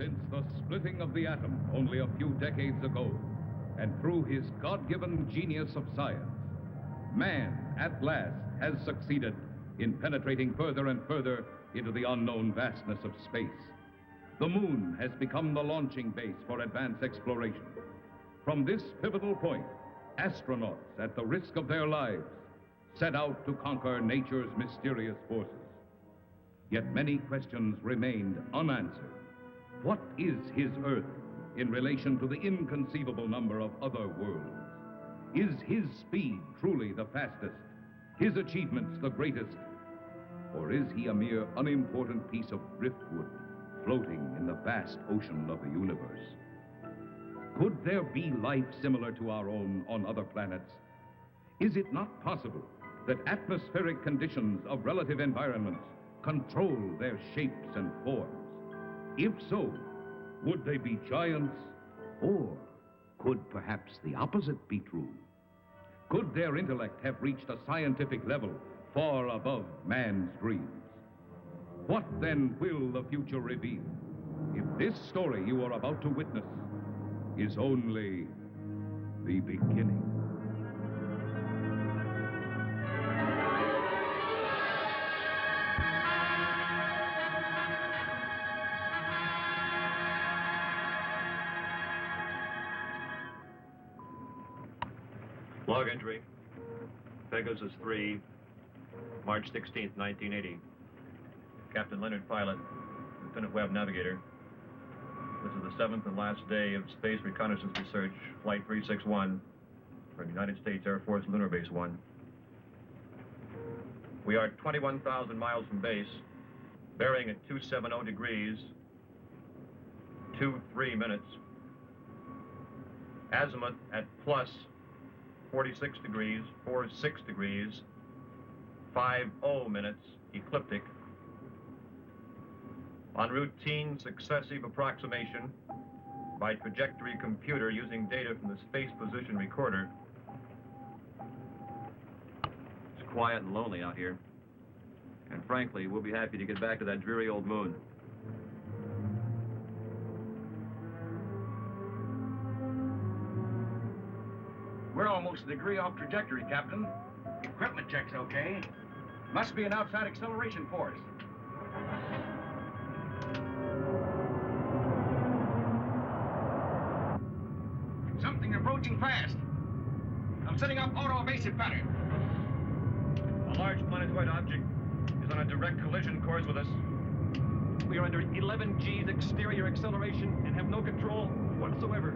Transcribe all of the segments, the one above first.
Since the splitting of the atom only a few decades ago, and through his God-given genius of science, man, at last, has succeeded in penetrating further and further into the unknown vastness of space. The moon has become the launching base for advanced exploration. From this pivotal point, astronauts, at the risk of their lives, set out to conquer nature's mysterious forces. Yet many questions remained unanswered. What is his Earth in relation to the inconceivable number of other worlds? Is his speed truly the fastest, his achievements the greatest? Or is he a mere unimportant piece of driftwood floating in the vast ocean of the universe? Could there be life similar to our own on other planets? Is it not possible that atmospheric conditions of relative environments control their shapes and forms? If so, would they be giants? Or could perhaps the opposite be true? Could their intellect have reached a scientific level far above man's dreams? What then will the future reveal if this story you are about to witness is only the beginning? Log entry, Pegasus 3, March 16th, 1980. Captain Leonard Pilot, Lieutenant Webb Navigator. This is the 7th and last day of Space Reconnaissance Research, Flight 361, from United States Air Force Lunar Base 1. We are 21,000 miles from base, bearing at 270 degrees, 23 minutes. Azimuth at plus 46 degrees, 46 degrees, 50 minutes, ecliptic. On routine successive approximation by trajectory computer using data from the Space Position Recorder. It's quiet and lonely out here. And frankly, we'll be happy to get back to that dreary old moon. We're almost a degree off trajectory, Captain. Equipment check's okay. Must be an outside acceleration force. Something approaching fast. I'm setting up auto-evasive pattern. A large planetoid object is on a direct collision course with us. We are under 11 G's exterior acceleration and have no control whatsoever.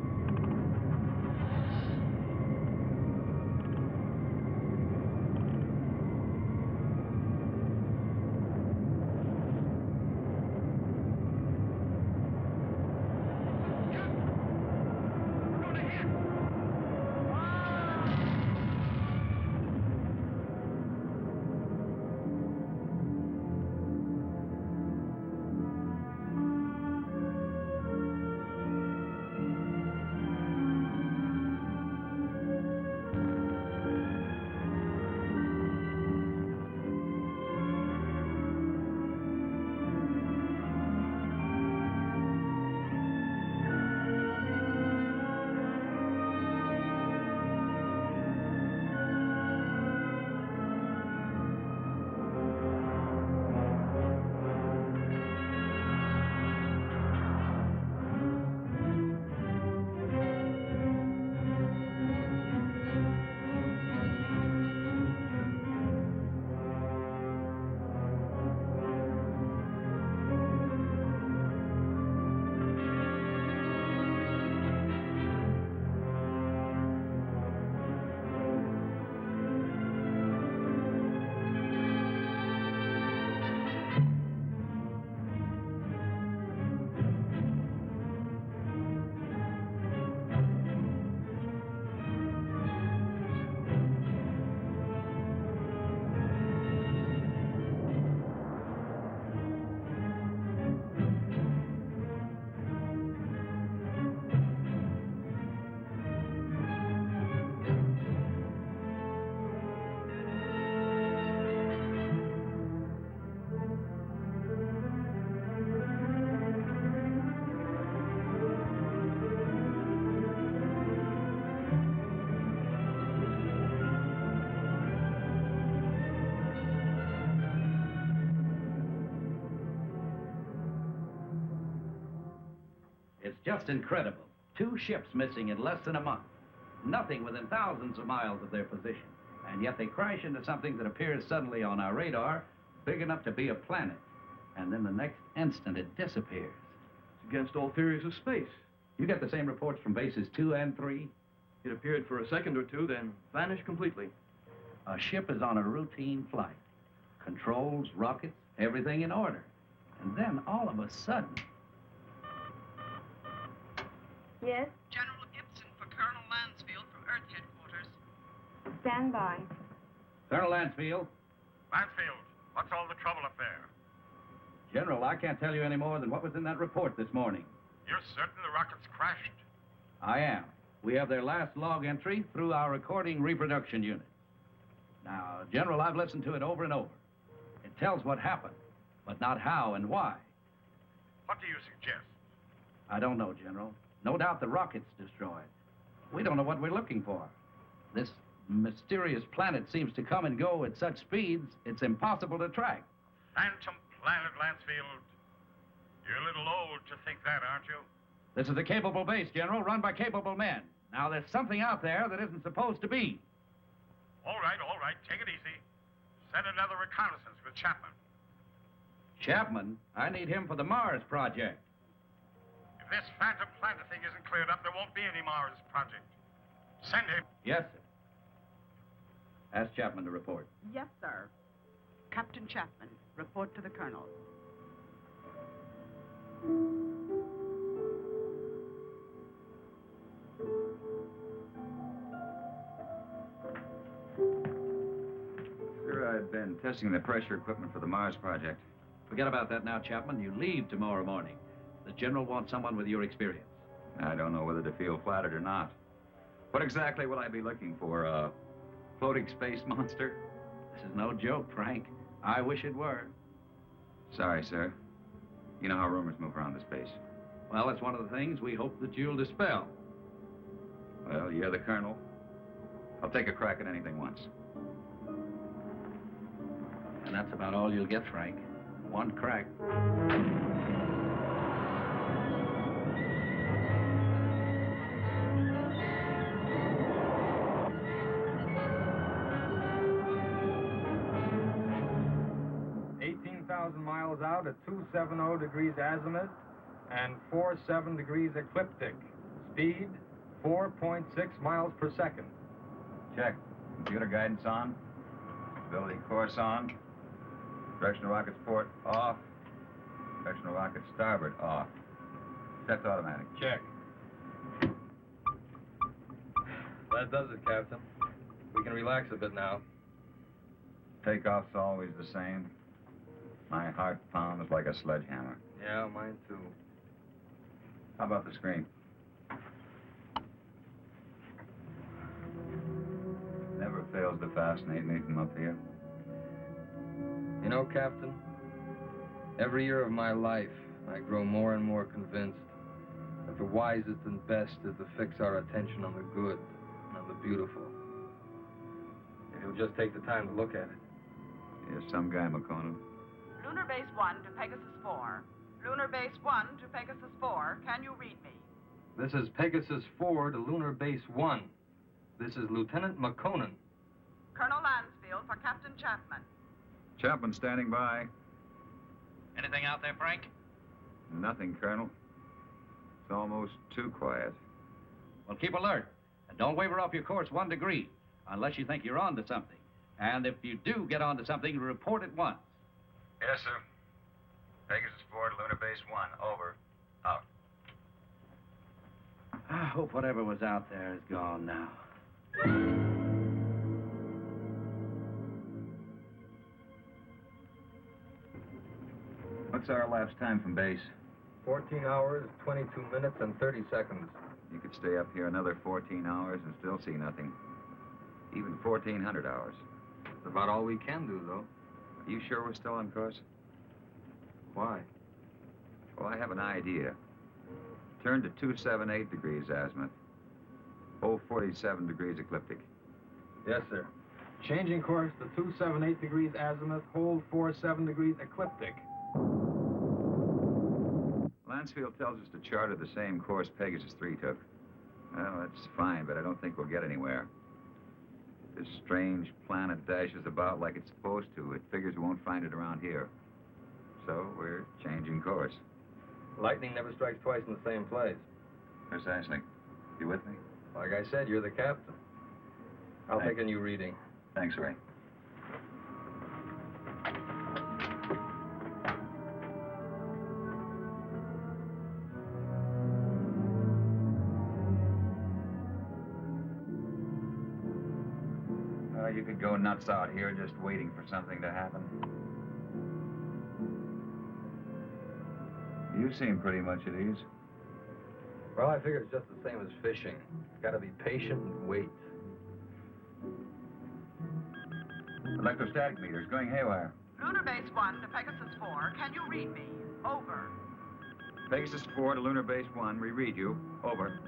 Just incredible. 2 ships missing in less than a month. Nothing within thousands of miles of their position. And yet they crash into something that appears suddenly on our radar, big enough to be a planet. And then the next instant it disappears. It's against all theories of space. You get the same reports from bases 2 and 3? It appeared for a second or two, then vanished completely. A ship is on a routine flight. Controls, rockets, everything in order. And then all of a sudden... Yes? General Gibson for Colonel Lansfield from Earth Headquarters. Stand by. Colonel Lansfield. Lansfield, what's all the trouble up there? General, I can't tell you any more than what was in that report this morning. You're certain the rockets crashed? I am. We have their last log entry through our recording reproduction unit. Now, General, I've listened to it over and over. It tells what happened, but not how and why. What do you suggest? I don't know, General. No doubt the rocket's destroyed. We don't know what we're looking for. This mysterious planet seems to come and go at such speeds, it's impossible to track. Phantom planet, Lansfield. You're a little old to think that, aren't you? This is a capable base, General, run by capable men. Now, there's something out there that isn't supposed to be. All right, take it easy. Send another reconnaissance with Chapman. Chapman? I need him for the Mars project. If this phantom planet thing isn't cleared up, there won't be any Mars project. Send him. Yes, sir. Ask Chapman to report. Yes, sir. Captain Chapman, report to the Colonel. Sir, I've been testing the pressure equipment for the Mars project. Forget about that now, Chapman. You leave tomorrow morning. The General wants someone with your experience. I don't know whether to feel flattered or not. What exactly will I be looking for? A floating space monster? This is no joke, Frank. I wish it were. Sorry, sir. You know how rumors move around this base. Well, it's one of the things we hope that you'll dispel. Well, you're the colonel. I'll take a crack at anything once. And that's about all you'll get, Frank. One crack. Miles out at 270 degrees azimuth and 47 degrees ecliptic. Speed 4.6 miles per second. Check. Computer guidance on. Stability course on. Directional rockets port off. Directional rockets starboard off. Set to automatic. Check. That does it, Captain. We can relax a bit now. Takeoff's always the same. My heart pounds like a sledgehammer. Yeah, mine too. How about the screen? Never fails to fascinate me from up here. You know, Captain, every year of my life, I grow more and more convinced that the wisest and best is to fix our attention on the good and on the beautiful. If you'll just take the time to look at it. You're some guy, McConan. Lunar Base 1 to Pegasus 4. Lunar Base 1 to Pegasus 4. Can you read me? This is Pegasus 4 to Lunar Base 1. This is Lieutenant McConan. Colonel Lansfield for Captain Chapman. Chapman standing by. Anything out there, Frank? Nothing, Colonel. It's almost too quiet. Well, keep alert. And don't waver off your course 1 degree, unless you think you're on to something. And if you do get on to something, report at once. Yes, sir. Pegasus 4 to Lunar Base 1. Over. Out. I hope whatever was out there is gone now. What's our elapsed time from base? 14 hours, 22 minutes, and 30 seconds. You could stay up here another 14 hours and still see nothing. Even 1,400 hours. That's about all we can do, though. Are you sure we're still on course? Why? Well, I have an idea. Turn to 278 degrees azimuth. Hold 47 degrees ecliptic. Yes, sir. Changing course to 278 degrees azimuth, hold 47 degrees ecliptic. Mansfield tells us to charter the same course Pegasus 3 took. Well, that's fine, but I don't think we'll get anywhere. This strange planet dashes about like it's supposed to. It figures we won't find it around here. So we're changing course. Lightning never strikes twice in the same place. Precisely. You with me? Like I said, you're the captain. I'll take a new reading. Thanks, Ray. You could go nuts out here just waiting for something to happen. You seem pretty much at ease. Well, I figure it's just the same as fishing. Gotta be patient and wait. Electrostatic meters going haywire. Lunar Base 1 to Pegasus 4. Can you read me? Over. Pegasus 4 to Lunar Base 1. We read you. Over.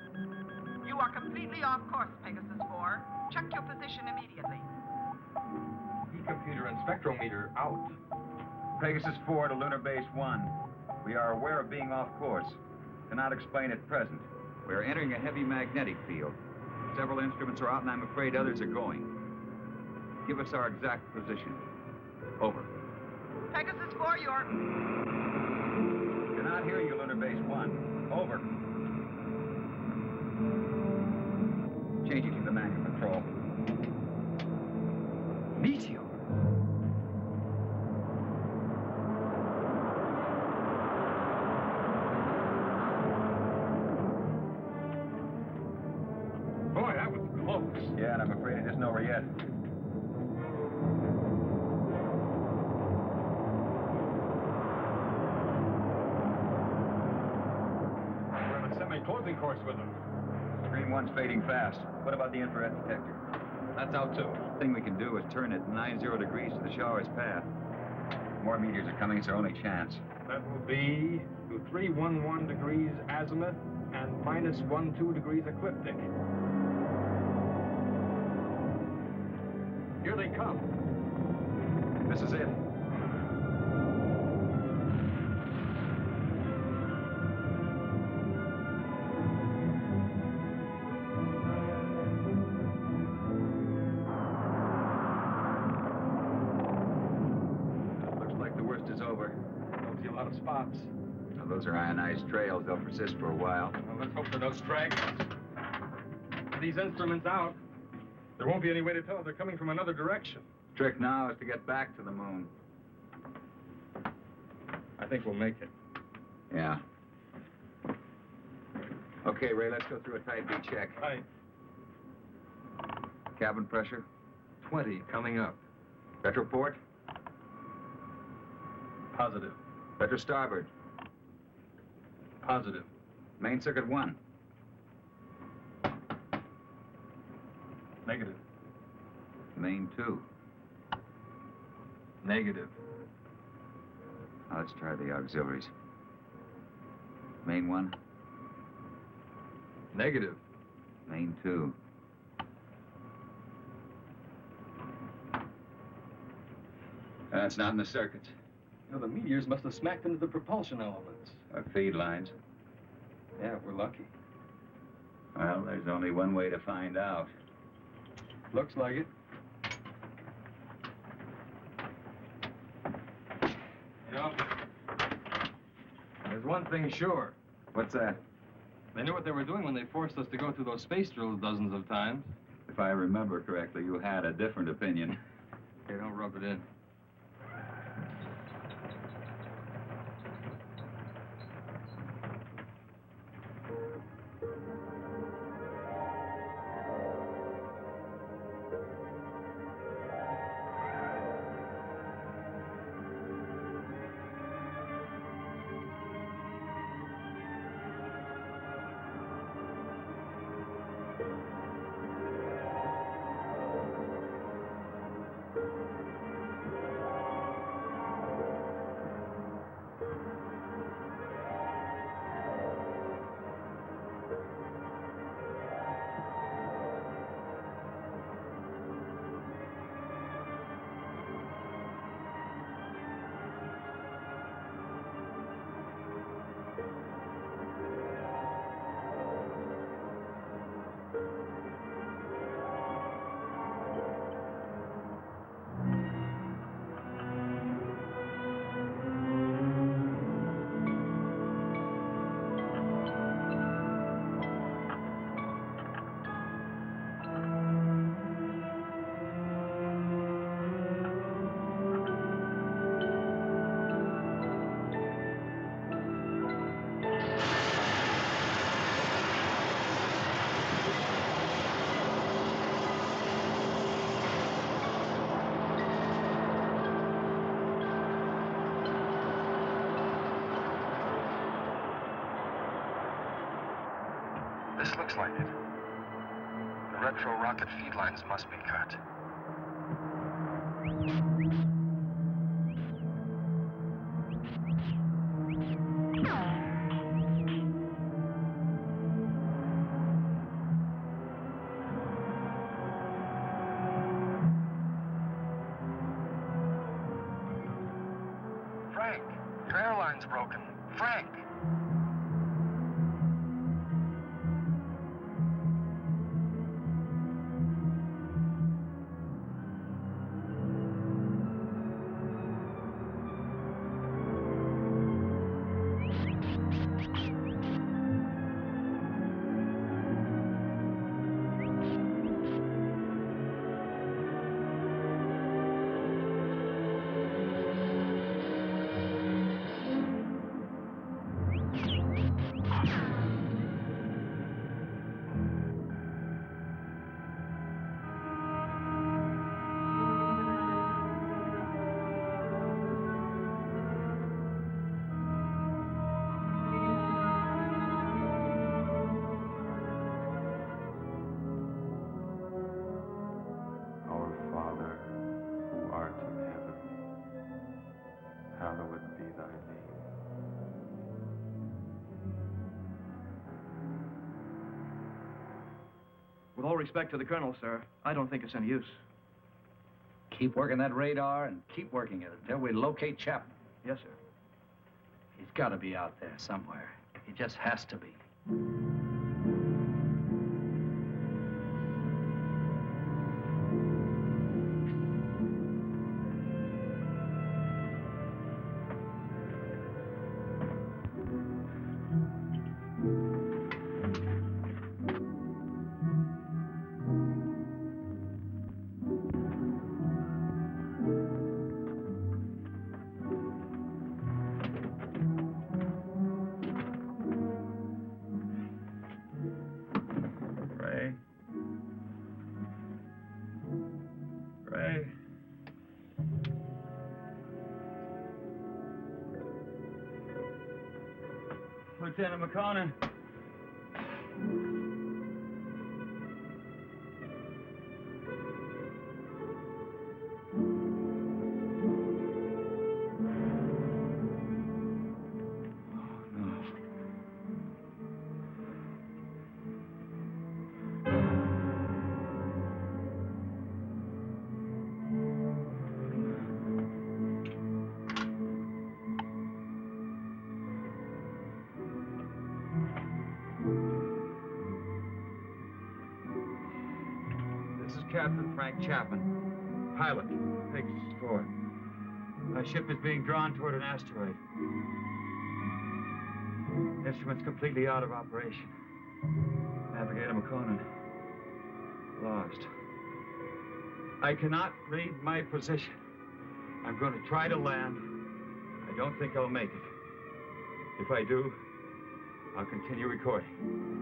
You are completely off course, Pegasus 4. Check your position immediately. E-computer and spectrometer out. Pegasus 4 to Lunar Base 1. We are aware of being off course. Cannot explain at present. We are entering a heavy magnetic field. Several instruments are out, and I'm afraid others are going. Give us our exact position. Over. Pegasus 4, you're... Cannot hear you, Lunar Base 1. Over. Changing to the manual control. Meteor. Boy, that was close. Yeah, and I'm afraid it isn't over yet. We're on a semi-closing course with them. Screen 1's fading fast. What about the infrared detector? That's out too. The thing we can do is turn it 90 degrees to the shower's path. More meteors are coming. It's our only chance. That will be to 311 degrees azimuth and minus 12 degrees ecliptic. Here they come. This is it. Looks like the worst is over. Don't see a lot of spots. Now, those are ionized trails. They'll persist for a while. Well, let's hope for no stragglers. With these instruments out, there won't be any way to tell if they're coming from another direction. Trick now is to get back to the moon. I think we'll make it. Yeah. Okay, Ray, let's go through a tight beat check. Right. Cabin pressure. 20 coming up. Retroport. Positive. Retro starboard. Positive. Main circuit 1. Negative. Main 2. Negative. Now let's try the auxiliaries. Main 1. Negative. Main 2. That's not in the circuits. You know, the meteors must have smacked into the propulsion elements. Or feed lines. Yeah, we're lucky. Well, there's only one way to find out. Looks like it. You know, there's one thing sure. What's that? They knew what they were doing when they forced us to go through those space drills dozens of times. If I remember correctly, you had a different opinion. Here, don't rub it in. looks like it. The retro rocket feed lines must be cut. Frank, your airline's broken. Frank! With all respect to the colonel, sir, I don't think it's any use. Keep working that radar and keep working it until we locate Chapman. Yes, sir. He's got to be out there somewhere. He just has to be. Lieutenant McConnell. Captain Frank Chapman, pilot, Pegasus 4. My ship is being drawn toward an asteroid. Instruments completely out of operation. Navigator McConan, lost. I cannot read my position. I'm going to try to land. I don't think I'll make it. If I do, I'll continue recording.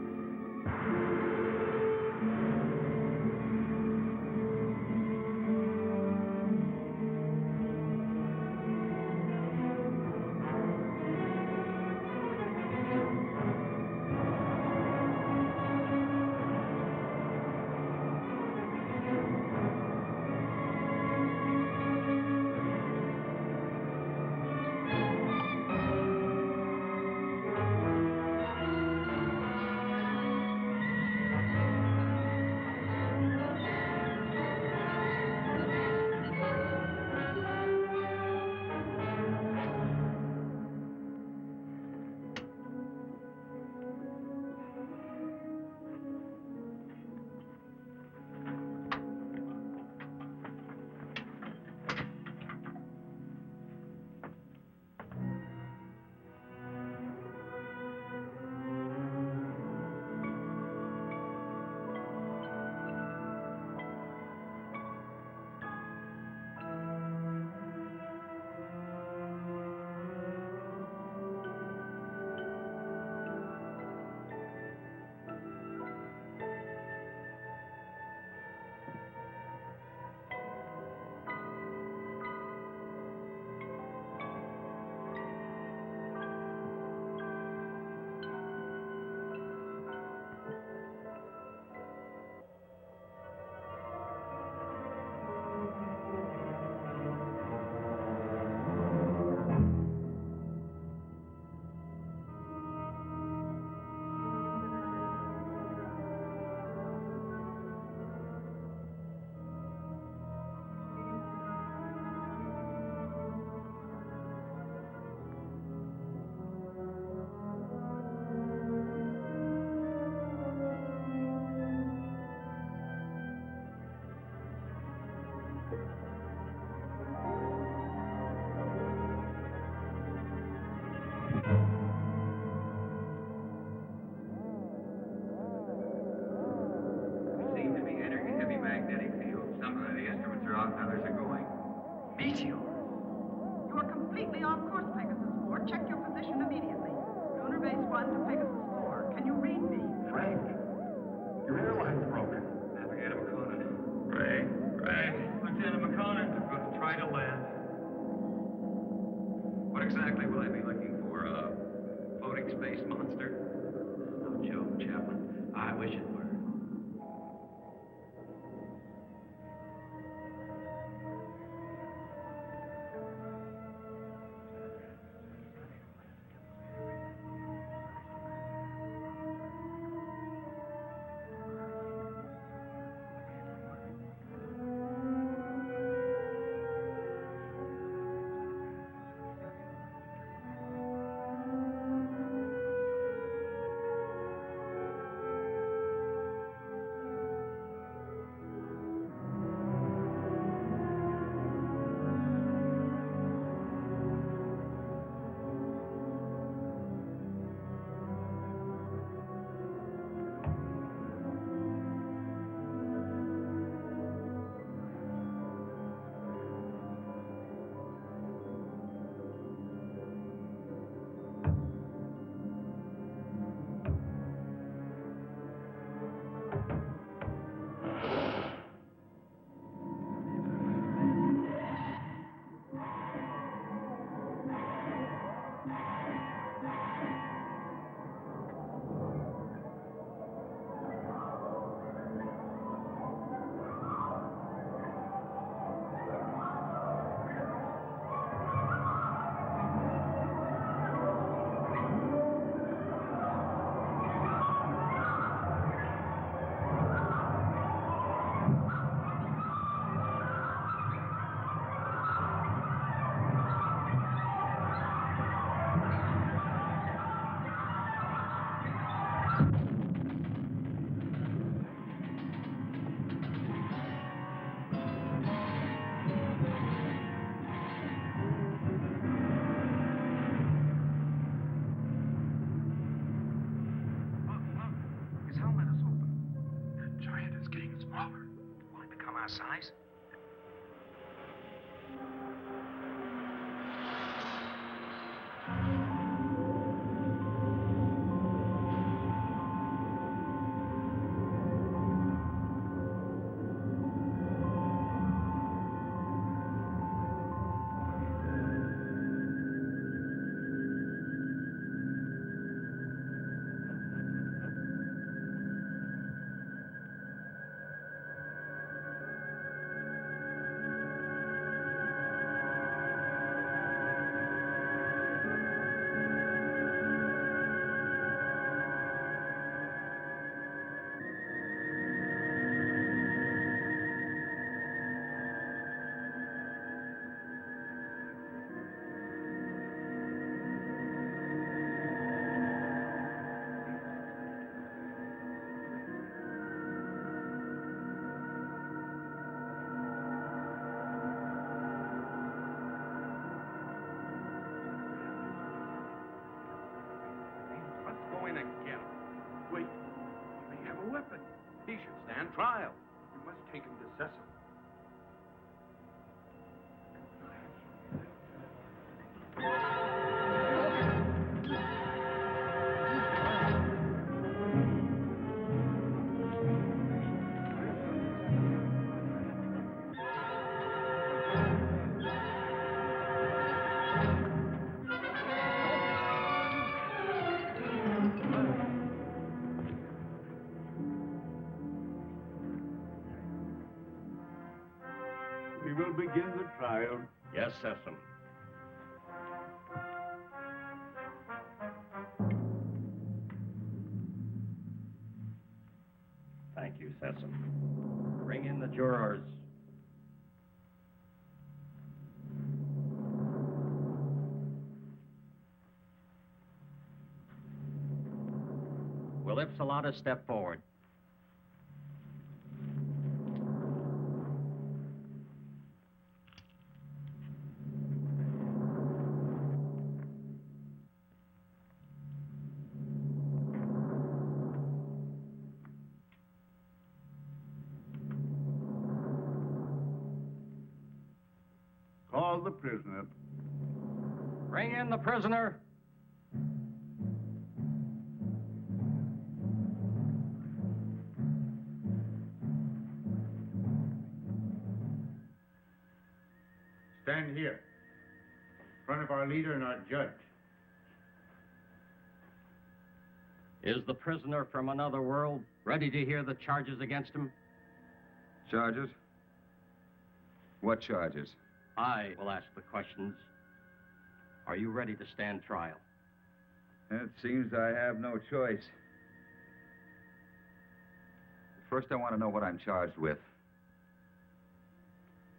Meteor. You are completely off course, Pegasus 4. Check your position immediately. Lunar Base 1 to Pegasus 4. Can you read me? Frank, your airline's broken. Navigator McConan. Ray? Lieutenant McConan. I'm going to try to land. What exactly will I be looking for? A floating space monster? No joke, Chaplain. I wish it were. His helmet is open. That giant is getting smaller. Will it become our size? Let's go in and get him. Wait. He may have a weapon. He should stand trial. We must take him to Cecil. We will begin the trial. Yes, Cecil. Thank you, Cecil. Bring in the jurors. Will Ipsilata step forward? Call call the prisoner. Bring in the prisoner. Stand here, in front of our leader and our judge. Is the prisoner from another world ready to hear the charges against him? Charges? What charges? I will ask the questions. Are you ready to stand trial? It seems I have no choice. First, I want to know what I'm charged with.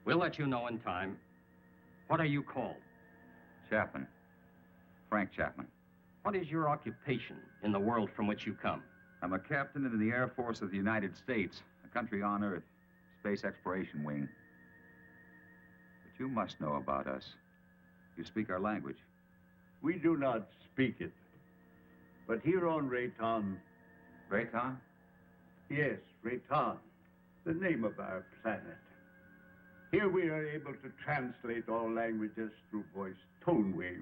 We'll let you know in time. What are you called? Chapman. Frank Chapman. What is your occupation in the world from which you come? I'm a captain in the Air Force of the United States, a country on Earth, Space Exploration Wing. But you must know about us. You speak our language. We do not speak it. But here on Rayton... Rayton? Yes, Rayton, the name of our planet. Here we are able to translate all languages through voice tone waves.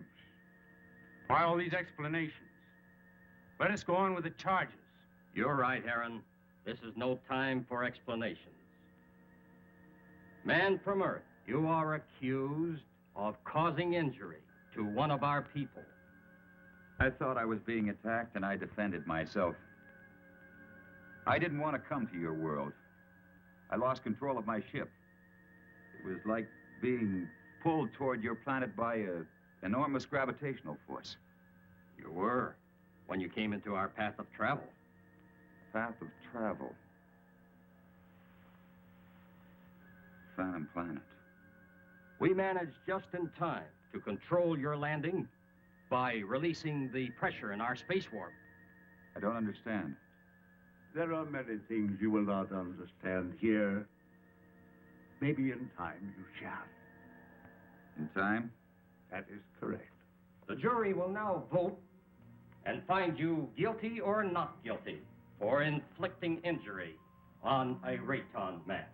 Why all these explanations? Let us go on with the charges. You're right, Aaron. This is no time for explanations. Man from Earth, you are accused of causing injury to one of our people. I thought I was being attacked, and I defended myself. I didn't want to come to your world. I lost control of my ship. It was like being pulled toward your planet by an enormous gravitational force. You were, when you came into our path of travel. Path of travel. Phantom Planet. We managed just in time to control your landing by releasing the pressure in our space warp. I don't understand. There are many things you will not understand here. Maybe in time you shall. In time? That is correct. The jury will now vote and find you guilty or not guilty for inflicting injury on a Rayton man.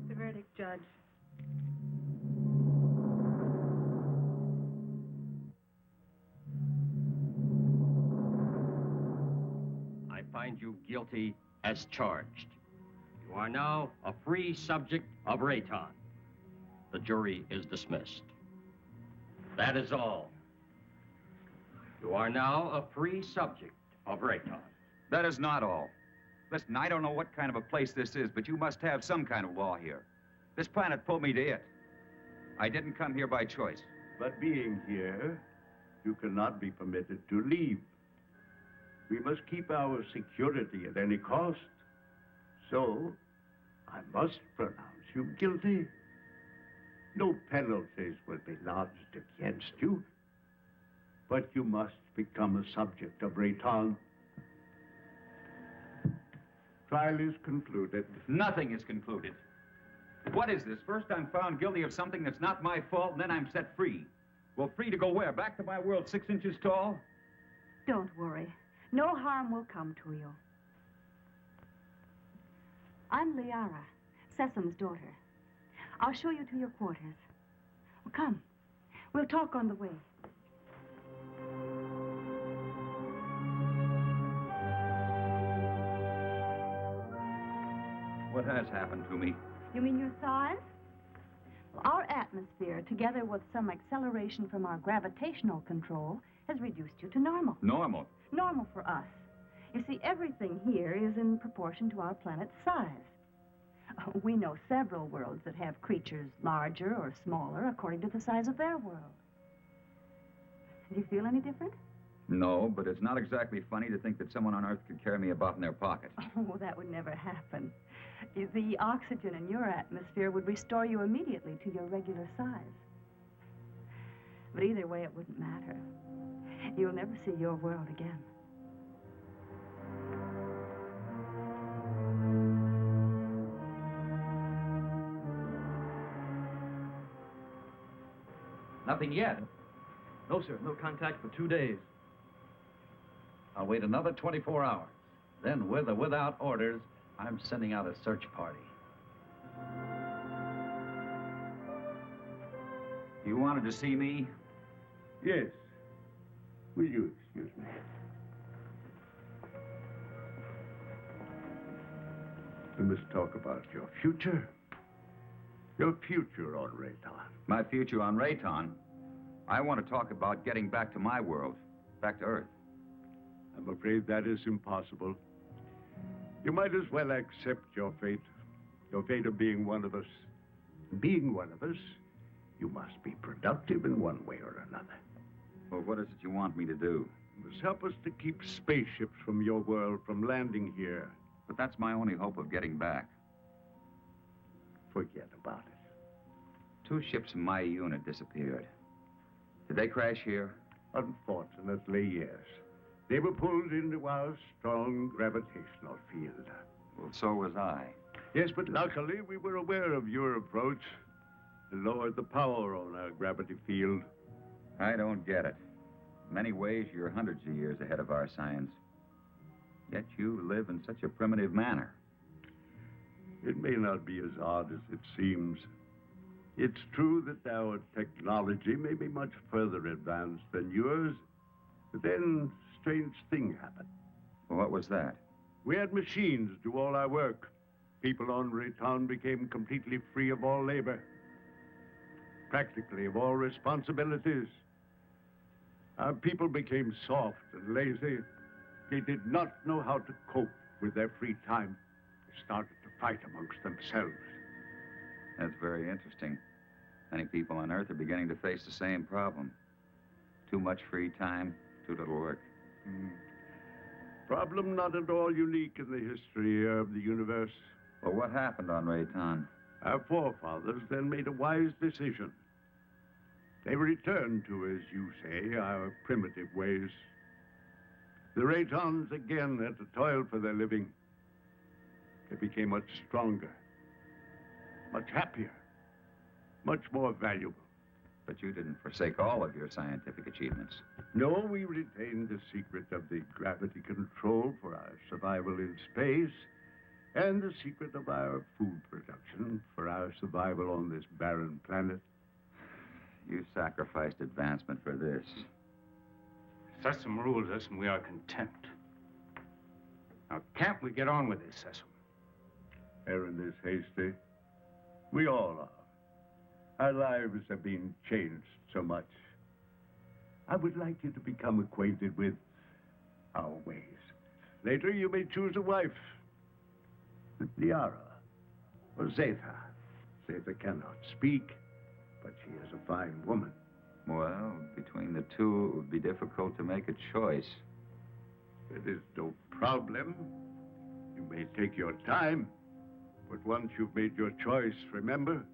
The verdict, Judge. I find you guilty as charged. You are now a free subject of Rayton. The jury is dismissed. That is all. You are now a free subject of Rayton. That is not all. Listen, I don't know what kind of a place this is, but you must have some kind of law here. This planet pulled me to it. I didn't come here by choice. But being here, you cannot be permitted to leave. We must keep our security at any cost. So, I must pronounce you guilty. No penalties will be lodged against you. But you must become a subject of Rayton. Trial is concluded. Nothing is concluded. What is this? First I'm found guilty of something that's not my fault, and then I'm set free. Well, free to go where? Back to my world 6 inches tall? Don't worry. No harm will come to you. I'm Liara, Sesam's daughter. I'll show you to your quarters. Well, come. We'll talk on the way. What has happened to me? You mean your size? Well, our atmosphere, together with some acceleration from our gravitational control, has reduced you to normal. Normal? Normal for us. You see, everything here is in proportion to our planet's size. We know several worlds that have creatures larger or smaller according to the size of their world. Do you feel any different? No, but it's not exactly funny to think that someone on Earth could carry me about in their pocket. Oh, that would never happen. The oxygen in your atmosphere would restore you immediately to your regular size. But either way, it wouldn't matter. You'll never see your world again. Nothing yet. No, sir. No contact for 2 days. I'll wait another 24 hours. Then, with or without orders, I'm sending out a search party. You wanted to see me? Yes. Will you excuse me? We must talk about your future. Your future on Rayton. My future on Rayton? I want to talk about getting back to my world, back to Earth. I'm afraid that is impossible. You might as well accept your fate of being one of us. Being one of us, you must be productive in one way or another. Well, what is it you want me to do? You must help us to keep spaceships from your world from landing here. But that's my only hope of getting back. Forget about it. 2 ships in my unit disappeared. Did they crash here? Unfortunately, yes. They were pulled into our strong gravitational field. Well, so was I. Yes, but luckily we were aware of your approach and lowered the power on our gravity field. I don't get it. In many ways, you're hundreds of years ahead of our science. Yet you live in such a primitive manner. It may not be as odd as it seems. It's true that our technology may be much further advanced than yours, but then a strange thing happened. Well, what was that? We had machines do all our work. People on Rayton became completely free of all labor, practically of all responsibilities. Our people became soft and lazy. They did not know how to cope with their free time. They started to fight amongst themselves. That's very interesting. Many people on Earth are beginning to face the same problem. Too much free time, too little work. Problem not at all unique in the history of the universe. Well, what happened on Rayton? Our forefathers then made a wise decision. They returned to, as you say, our primitive ways. The Raytons again had to toil for their living. They became much stronger, much happier, much more valuable. But you didn't forsake all of your scientific achievements. No, we retained the secret of the gravity control for our survival in space, and the secret of our food production for our survival on this barren planet. You sacrificed advancement for this. Sessom rules us, and we are content. Now, can't we get on with this, Sessom? Errand is hasty. We all are. Our lives have been changed so much. I would like you to become acquainted with our ways. Later, you may choose a wife. Liara or Zetha. Zetha cannot speak, but she is a fine woman. Well, between the two, it would be difficult to make a choice. It is no problem. You may take your time, but once you've made your choice, remember,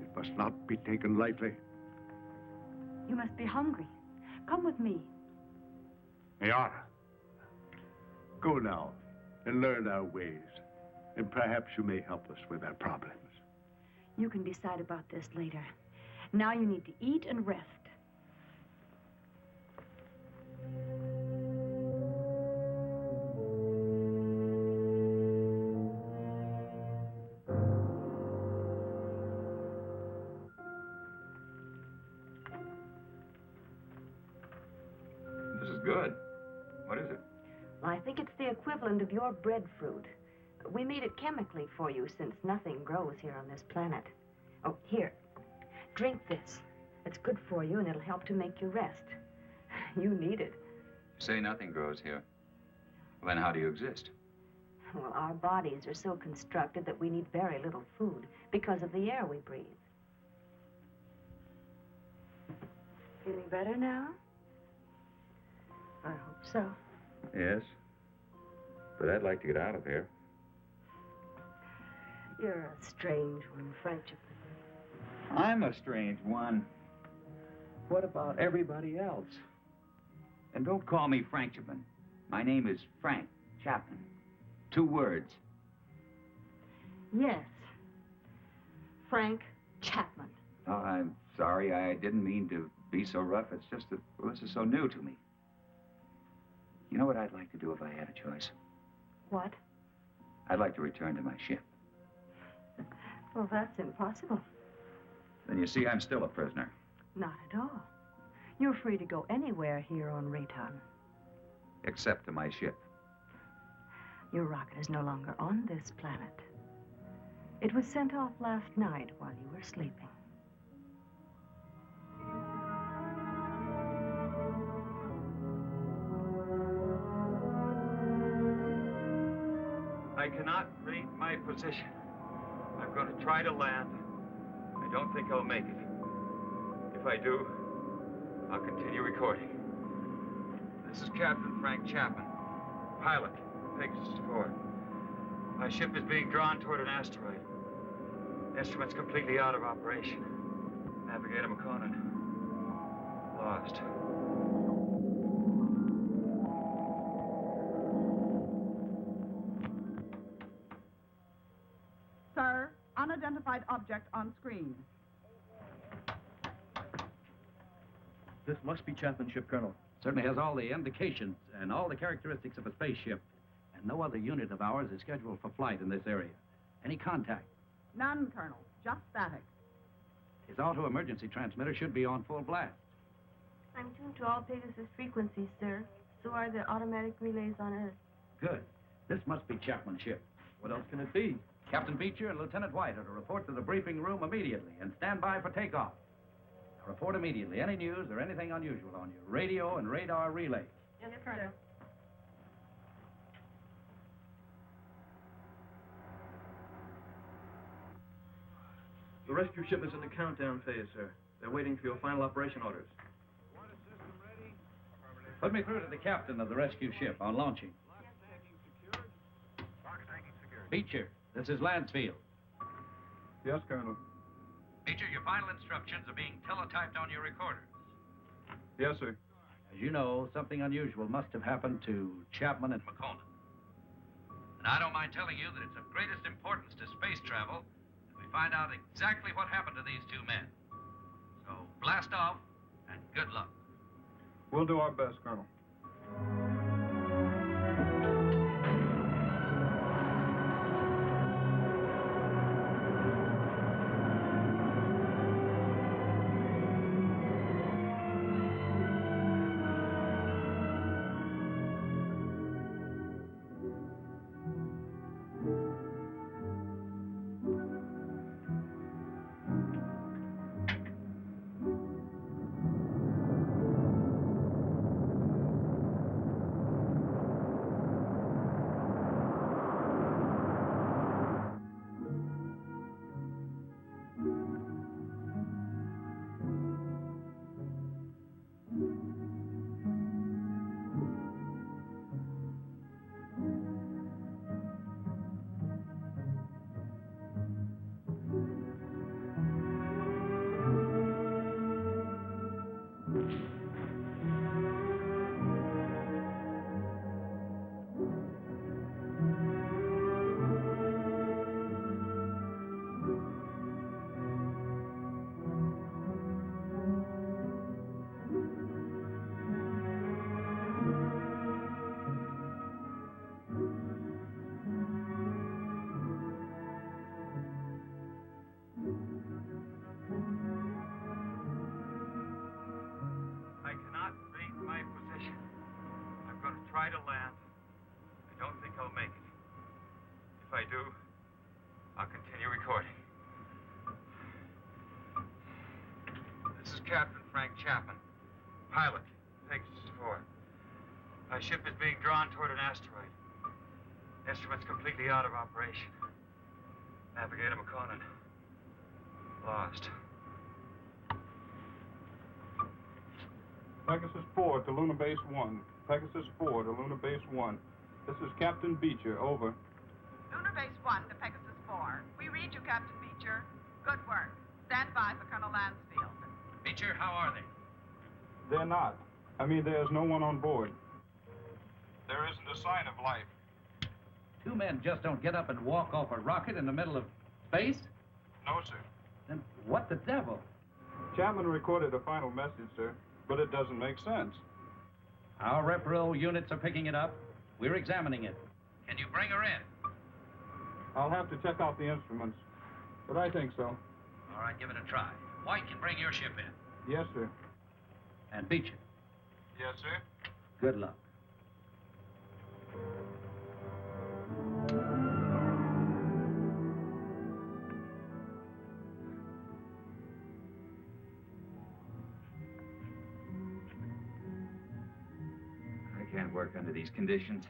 it must not be taken lightly. You must be hungry. Come with me. Liara, go now and learn our ways, and perhaps you may help us with our problems. You can decide about this later. Now you need to eat and rest. This is good. What is it? Well, I think it's the equivalent of your breadfruit. We made it chemically for you since nothing grows here on this planet. Oh, here. Drink this. It's good for you, and it'll help to make you rest. You need it. You say nothing grows here. Well, then how do you exist? Well, our bodies are so constructed that we need very little food because of the air we breathe. Feeling better now? I hope so. Yes. But I'd like to get out of here. You're a strange one, Frank Chapman. I'm a strange one. What about everybody else? And don't call me Frank Chapman. My name is Frank Chapman. 2 words. Yes. Frank Chapman. Oh, I'm Sorry, I didn't mean to be so rough. It's just that well, this is so new to me. You know what I'd like to do if I had a choice? What? I'd like to return to my ship. Well, that's impossible. Then you see, I'm still a prisoner. Not at all. You're free to go anywhere here on Rayton. Except to my ship. Your rocket is no longer on this planet. It was sent off last night while you were sleeping. I cannot read my position. I'm going to try to land. I don't think I'll make it. If I do, I'll continue recording. This is Captain Frank Chapman, pilot, Pegasus 4. My ship is being drawn toward an asteroid. Instruments completely out of operation. Navigator McConan, lost. Sir, unidentified object on screen. This must be Chapman's ship, Colonel. Certainly has all the indications and all the characteristics of a spaceship. And no other unit of ours is scheduled for flight in this area. Any contact? None, Colonel. Just static. His auto-emergency transmitter should be on full blast. I'm tuned to all Pegasus frequencies, sir. So are the automatic relays on Earth. Good. This must be Chapman's ship. What else can it be? Captain Beecher and Lieutenant White are to report to the briefing room immediately and stand by for takeoff. Now report immediately any news or anything unusual on your radio and radar relays. Yes, Colonel. The rescue ship is in the countdown phase, sir. They're waiting for your final operation orders. Put me through to the captain of the rescue ship on launching. Beecher, this is Lansfield. Yes, Colonel. Beecher, your final instructions are being teletyped on your recorders. Yes, sir. As you know, something unusual must have happened to Chapman and McConan. And I don't mind telling you that it's of greatest importance to space travel that we find out exactly what happened to these two men. So blast off and good luck. We'll do our best, Colonel. Try to land. I don't think I'll make it. If I do, I'll continue recording. This is Captain Frank Chapman, pilot, Pegasus 4. My ship is being drawn toward an asteroid. Instruments completely out of operation. Navigator McConan, lost. Pegasus 4 to Lunar Base 1. Pegasus 4 to Lunar Base 1. This is Captain Beecher, over. Lunar Base 1 to Pegasus 4. We read you, Captain Beecher. Good work. Stand by for Colonel Lansfield. Beecher, how are they? They're not. I mean, there's no one on board. There isn't a sign of life. Two men just don't get up and walk off a rocket in the middle of space? No, sir. Then what the devil? Chapman recorded a final message, sir, but it doesn't make sense. Our rep-roll units are picking it up. We're examining it. Can you bring her in? I'll have to check out the instruments, but I think so. All right, give it a try. White can bring your ship in. Yes, sir. And Beecher. Yes, sir. Good luck. I can't work under these conditions.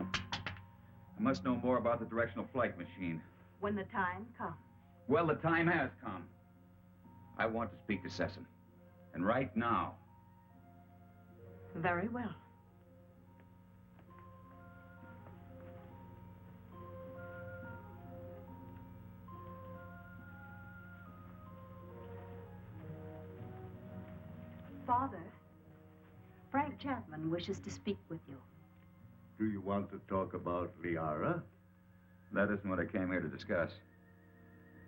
I must know more about the directional flight machine. When the time comes. Well, the time has come. I want to speak to Sessom. And right now. Very well. Father, Frank Chapman wishes to speak with you. Do you want to talk about Liara? That isn't what I came here to discuss.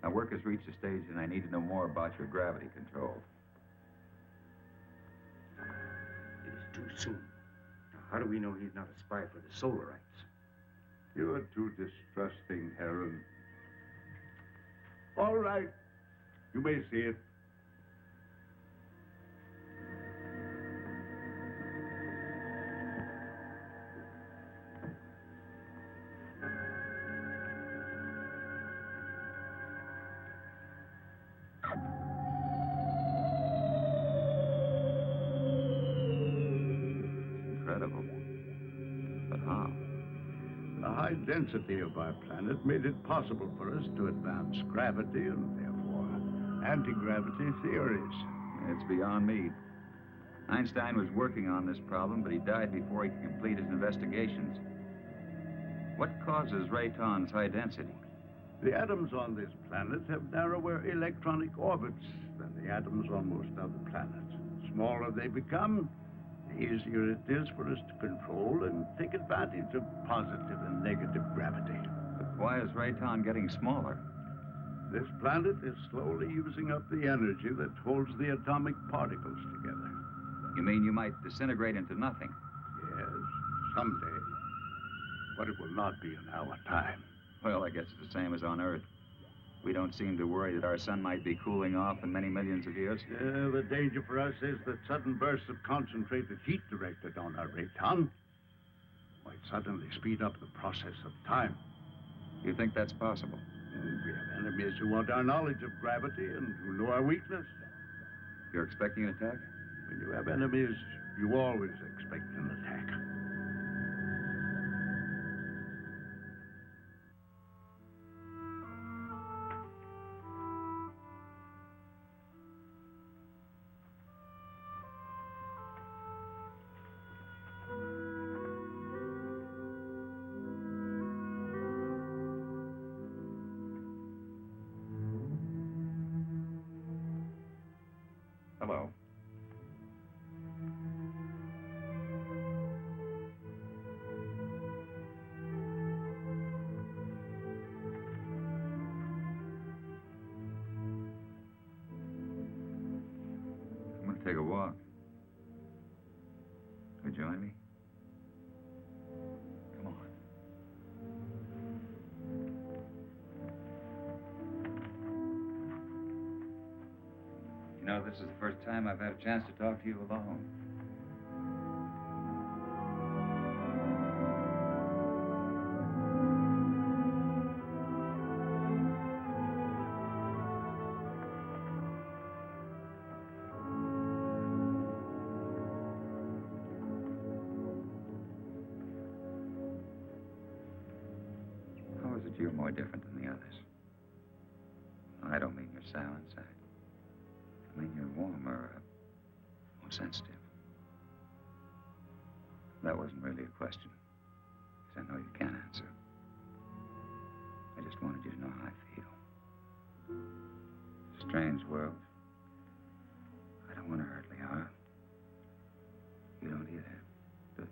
My work has reached a stage and I need to know more about your gravity control. It is too soon. Now, how do we know he's not a spy for the Solarites? You are too distrusting, Heron. All right. You may see it. Incredible. But how? The high density of our planet made it possible for us to advance gravity and therefore anti-gravity theories. It's beyond me. Einstein was working on this problem, but he died before he could complete his investigations. What causes Rayton's high density? The atoms on this planet have narrower electronic orbits than the atoms on most other planets. The smaller they become, the easier it is for us to control and take advantage of positive and negative gravity. But why is Rayton getting smaller? This planet is slowly using up the energy that holds the atomic particles together. You mean you might disintegrate into nothing? Yes, someday. But it will not be in our time. Well, I guess it's the same as on Earth. We don't seem to worry that our sun might be cooling off in many millions of years. The danger for us is that sudden bursts of concentrated heat directed on our Rayton might suddenly speed up the process of time. You think that's possible? We have enemies who want our knowledge of gravity and who know our weakness. You're expecting an attack? When you have enemies, you always expect an attack. Hello. I'm going to take a walk. Could you join me? Come on. You know, this is the first time I've had a chance to talk to you alone. How is it you're more different than the others? I don't mean you're sour inside. I mean, you're warmer, more sensitive. That wasn't really a question, because I know you can't answer. I just wanted you to know how I feel. Strange world. I don't want to hurt Liara. You don't either, do you?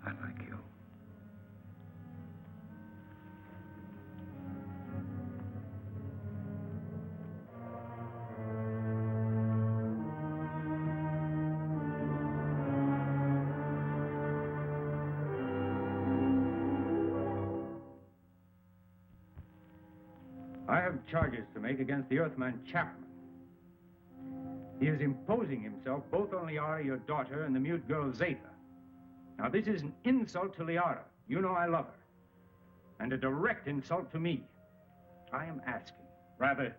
I like you. I have charges to make against the Earthman Chapman. He is imposing himself both on Liara, your daughter, and the mute girl Zeta. Now, this is an insult to Liara. You know I love her. And a direct insult to me. I am asking, rather,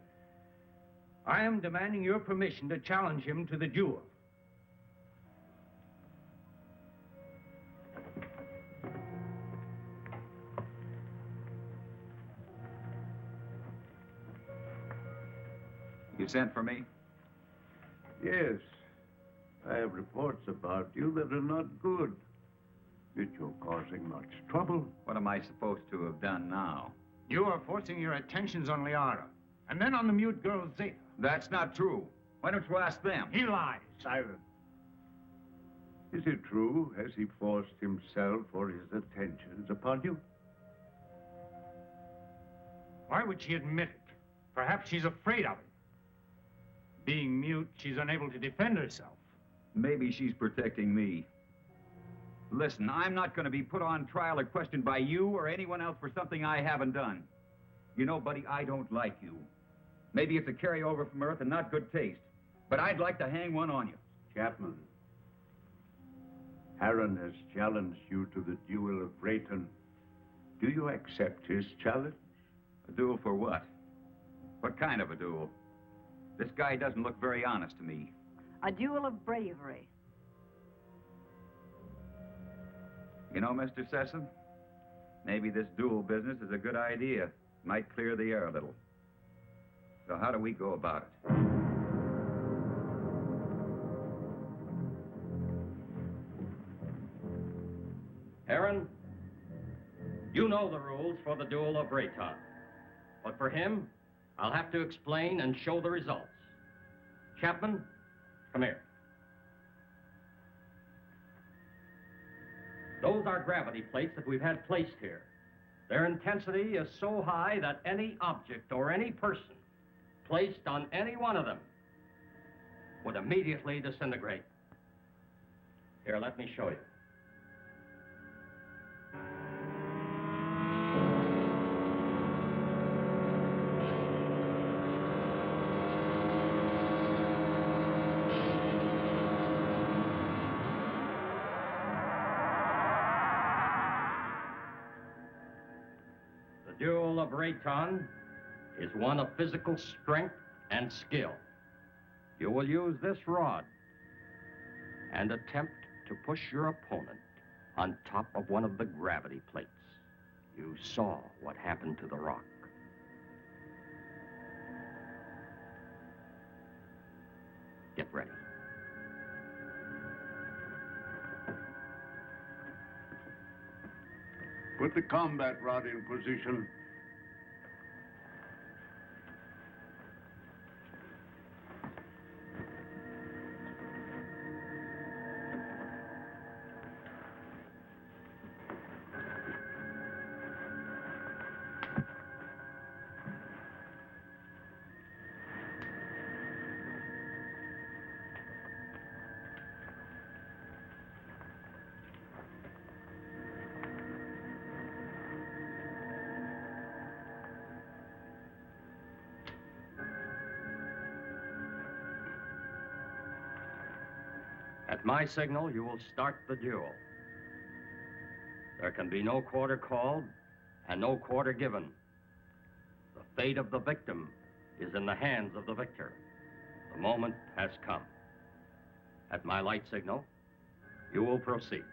I am demanding your permission to challenge him to the duel. You sent for me? Yes. I have reports about you that are not good. That you're causing much trouble. What am I supposed to have done now? You are forcing your attentions on Liara, and then on the mute girl Zeta. That's not true. Why don't you ask them? He lies. Silence. Is it true? Has he forced himself or his attentions upon you? Why would she admit it? Perhaps she's afraid of it. Being mute, she's unable to defend herself. Maybe she's protecting me. Listen, I'm not going to be put on trial or questioned by you or anyone else for something I haven't done. You know, buddy, I don't like you. Maybe it's a carryover from Earth and not good taste, but I'd like to hang one on you. Chapman, Harron has challenged you to the duel of Brayton. Do you accept his challenge? A duel for what? What kind of a duel? This guy doesn't look very honest to me. A duel of bravery. You know, Mr. Sessom, maybe this duel business is a good idea. Might clear the air a little. So how do we go about it? Harron, you know the rules for the duel of Rayton. But for him, I'll have to explain and show the results. Chapman, come here. Those are gravity plates that we've had placed here. Their intensity is so high that any object or any person placed on any one of them would immediately disintegrate. Here, let me show you. The duel of Rayton is one of physical strength and skill. You will use this rod and attempt to push your opponent on top of one of the gravity plates. You saw what happened to the rock. Get ready. Put the combat rod in position. At my signal, you will start the duel. There can be no quarter called and no quarter given. The fate of the victim is in the hands of the victor. The moment has come. At my light signal, you will proceed.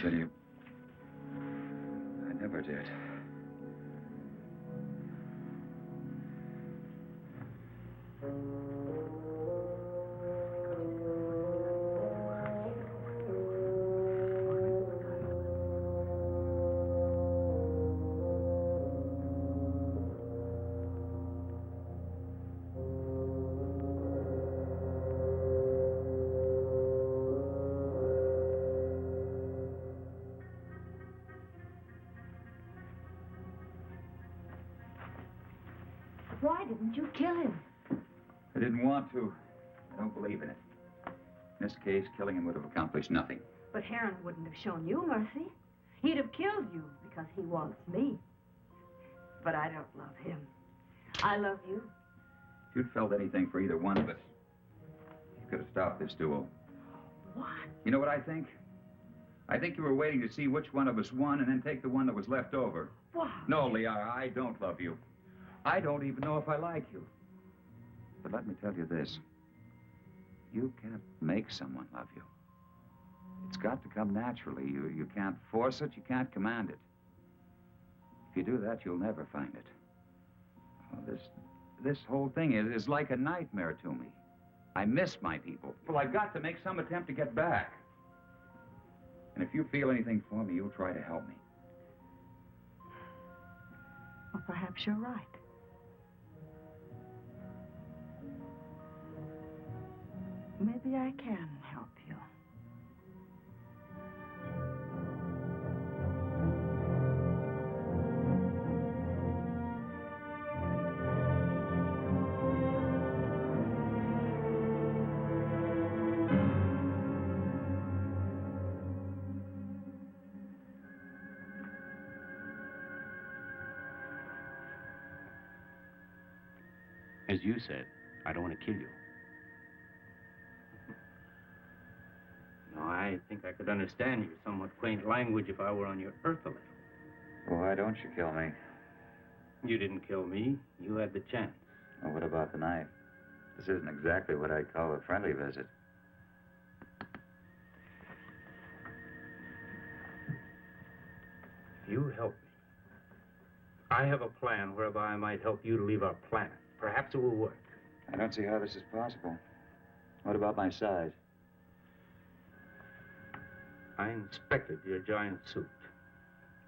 kill you. I never did. Why didn't you kill him? I didn't want to. I don't believe in it. In this case, killing him would have accomplished nothing. But Heron wouldn't have shown you mercy. He'd have killed you because he wants me. But I don't love him. I love you. If you'd felt anything for either one of us, you could have stopped this duel. What? You know what I think? I think you were waiting to see which one of us won and then take the one that was left over. Why? No, Liara, I don't love you. I don't even know if I like you. But let me tell you this. You can't make someone love you. It's got to come naturally. You can't force it, you can't command it. If you do that, you'll never find it. Oh, this whole thing is like a nightmare to me. I miss my people. Well, I've got to make some attempt to get back. And if you feel anything for me, you'll try to help me. Well, perhaps you're right. Maybe I can help you. As you said, I don't want to kill you. No, I think I could understand your somewhat quaint language if I were on your Earth a little. Well, why don't you kill me? You didn't kill me. You had the chance. Well, what about the knife? This isn't exactly what I'd call a friendly visit. You help me. I have a plan whereby I might help you to leave our planet. Perhaps it will work. I don't see how this is possible. What about my size? I inspected your giant suit.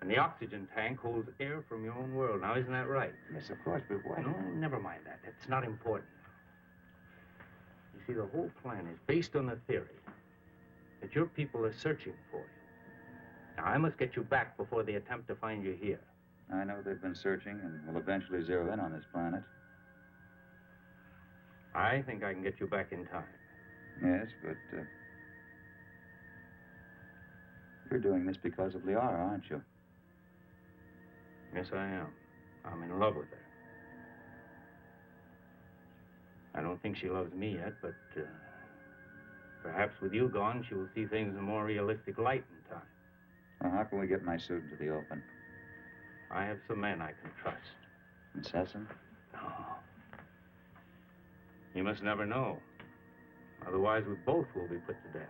And the oxygen tank holds air from your own world. Now, isn't that right? Yes, of course, but why? No, never mind that. It's not important. You see, the whole plan is based on the theory that your people are searching for you. Now, I must get you back before they attempt to find you here. I know they've been searching and will eventually zero in on this planet. I think I can get you back in time. Yes, but you're doing this because of Liara, aren't you? Yes, I am. I'm in love with her. I don't think she loves me yet, but perhaps with you gone, she will see things in a more realistic light in time. Well, how can we get my suit into the open? I have some men I can trust. In Sesson? No. You must never know. Otherwise, we both will be put to death.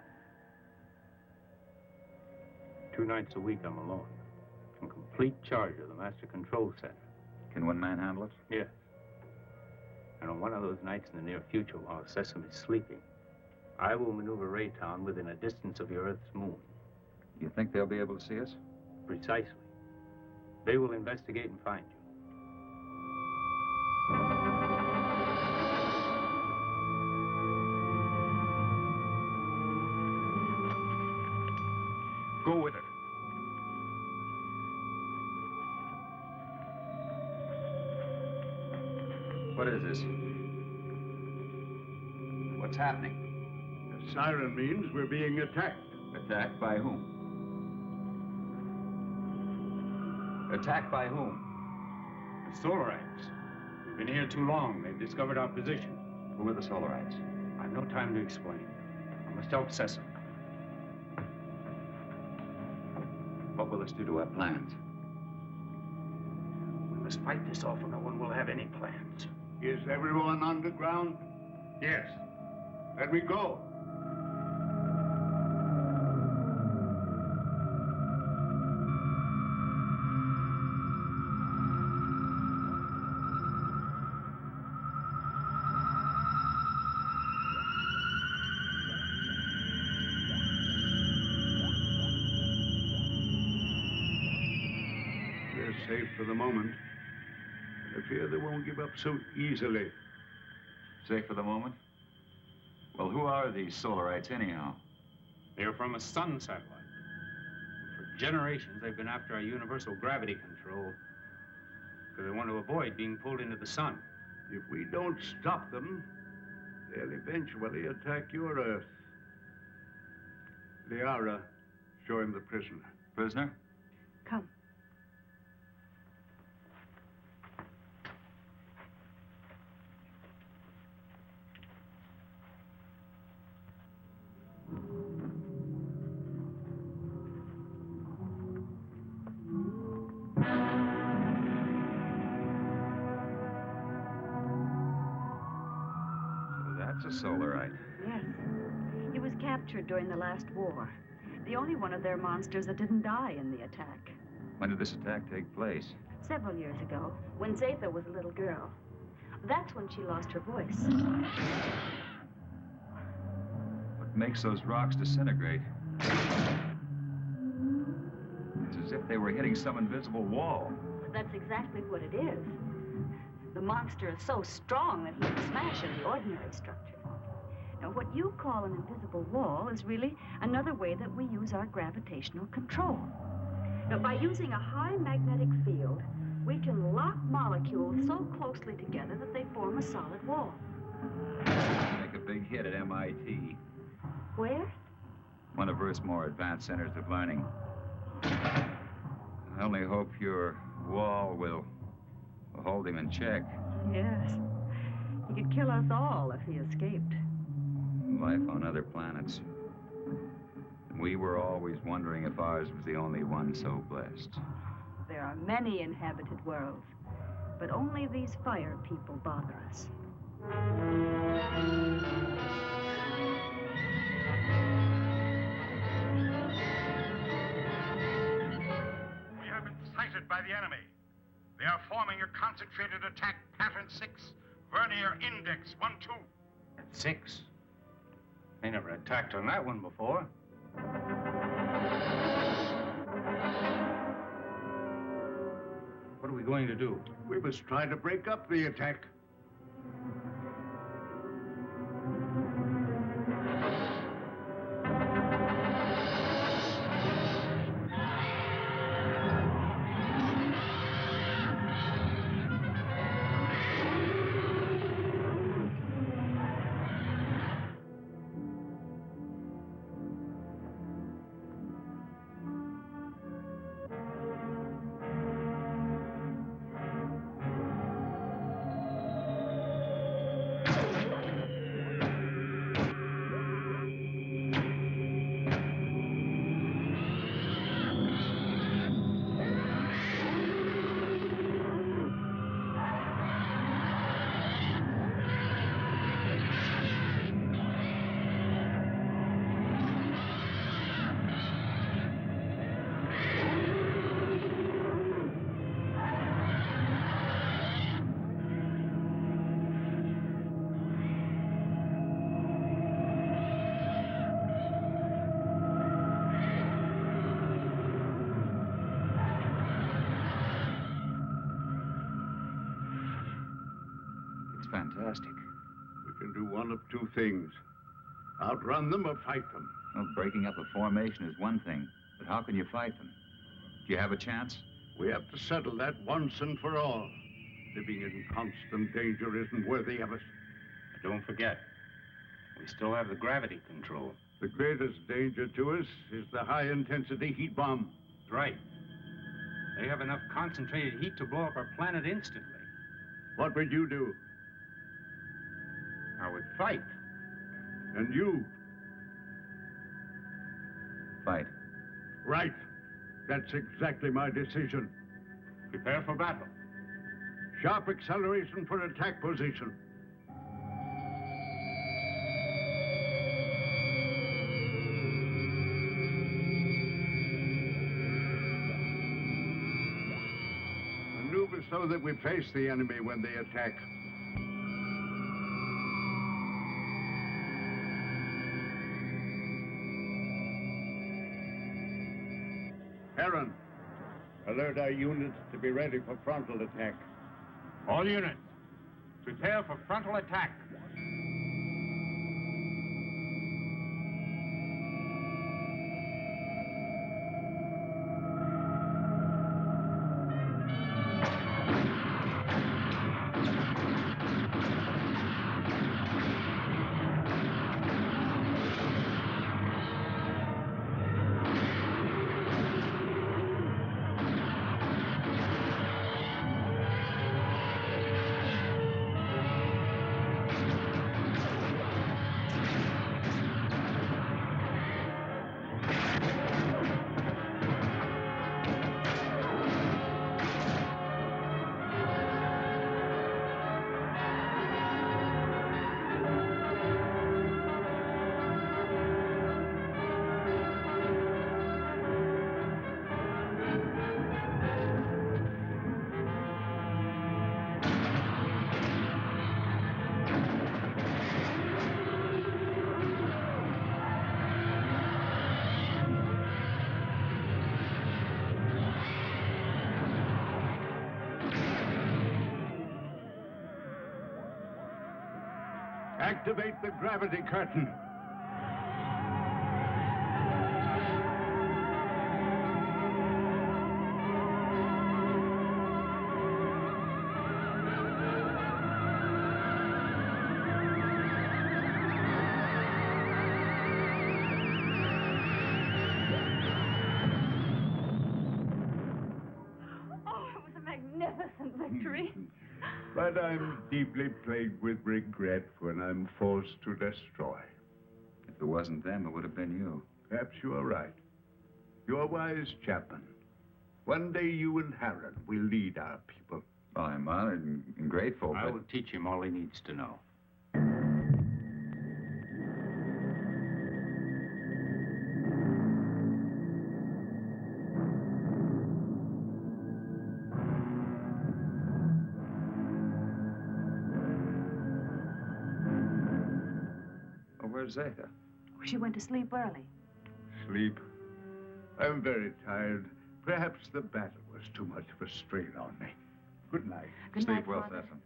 2 nights a week, I'm alone. In complete charge of the Master Control Center. Can one man handle it? Yes. And on one of those nights in the near future, while Sessom is sleeping, I will maneuver Raytown within a distance of your Earth's moon. You think they'll be able to see us? Precisely. They will investigate and find you. Go with her. What is this? What's happening? The siren means we're being attacked. Attacked by whom? Attacked by whom? The Solarites. We've been here too long. They've discovered our position. Who are the Solarites? I've no time to explain. I must help Sessom. What will this do to our plans? We must fight this off or no one will have any plans. Is everyone underground? Yes. Let me go. We're safe for the moment. I fear they won't give up so easily. Safe for the moment? Well, who are these Solarites, anyhow? They're from a sun satellite. For generations, they've been after our universal gravity control because they want to avoid being pulled into the sun. If we don't stop them, they'll eventually attack your Earth. Liara, show him the prisoner. Prisoner? Come. That's a Solarite. Yes. He was captured during the last war. The only one of their monsters that didn't die in the attack. When did this attack take place? Several years ago, when Zatha was a little girl. That's when she lost her voice. What makes those rocks disintegrate? It's as if they were hitting some invisible wall. That's exactly what it is. The monster is so strong that he can smash any ordinary structure. Now, what you call an invisible wall is really another way that we use our gravitational control. Now, by using a high magnetic field, we can lock molecules so closely together that they form a solid wall. Make a big hit at MIT. Where? One of Earth's more advanced centers of learning. I only hope your wall will hold him in check. Yes. He could kill us all if he escaped. Life on other planets. We were always wondering if ours was the only one so blessed. There are many inhabited worlds, but only these fire people bother us. We have been sighted by the enemy. They are forming a concentrated attack, pattern 6, vernier index 1-2. 6? They never attacked on that one before. What are we going to do? We must try to break up the attack. Fantastic. We can do one of two things. Outrun them or fight them. Well, breaking up a formation is one thing, but how can you fight them? Do you have a chance? We have to settle that once and for all. Living in constant danger isn't worthy of us. Don't forget, we still have the gravity control. The greatest danger to us is the high-intensity heat bomb. Right. They have enough concentrated heat to blow up our planet instantly. What would you do? I would fight. And you? Fight. Right. That's exactly my decision. Prepare for battle. Sharp acceleration for attack position. Maneuver so that we face the enemy when they attack. Aaron, Alert our units to be ready for frontal attack. All units, prepare for frontal attack. Activate the gravity curtain. Oh, it was a magnificent victory. But I'm deeply plagued with regret when I'm forced to destroy. If it wasn't them, it would have been you. Perhaps you are right. You're wise, Chapman. One day you and Harron will lead our people. Well, I'm honored and grateful, I but... will teach him all he needs to know. Well, where's Zeta? She went to sleep early. Sleep. I'm very tired. Perhaps the battle was too much of a strain on me. Good night. Good Sleep night, well, Father. Stefan.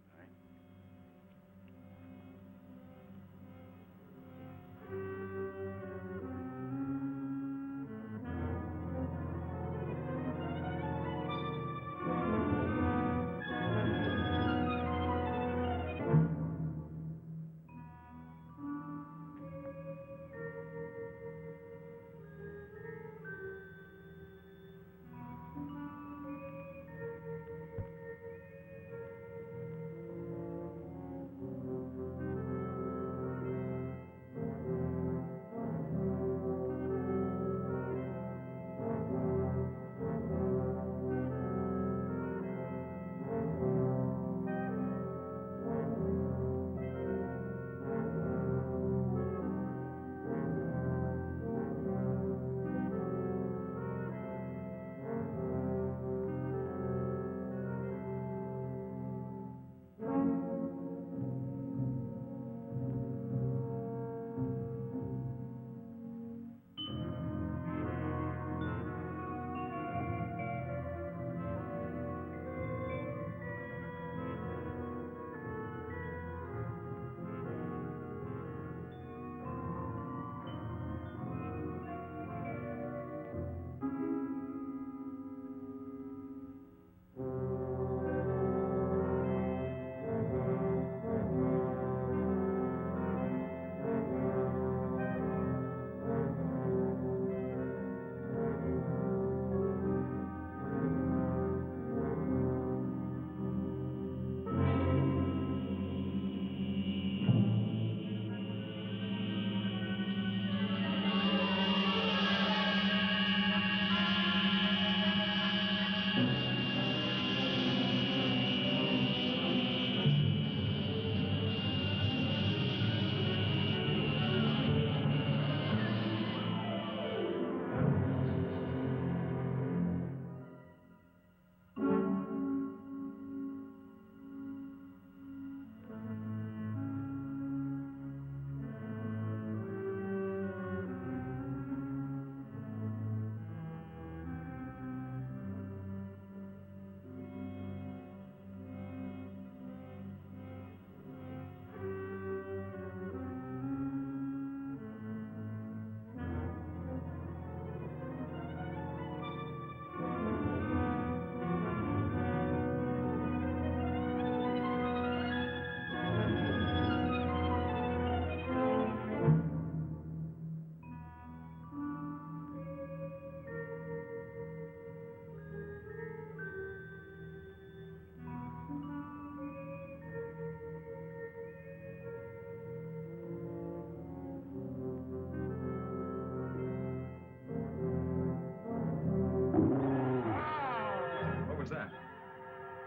was that?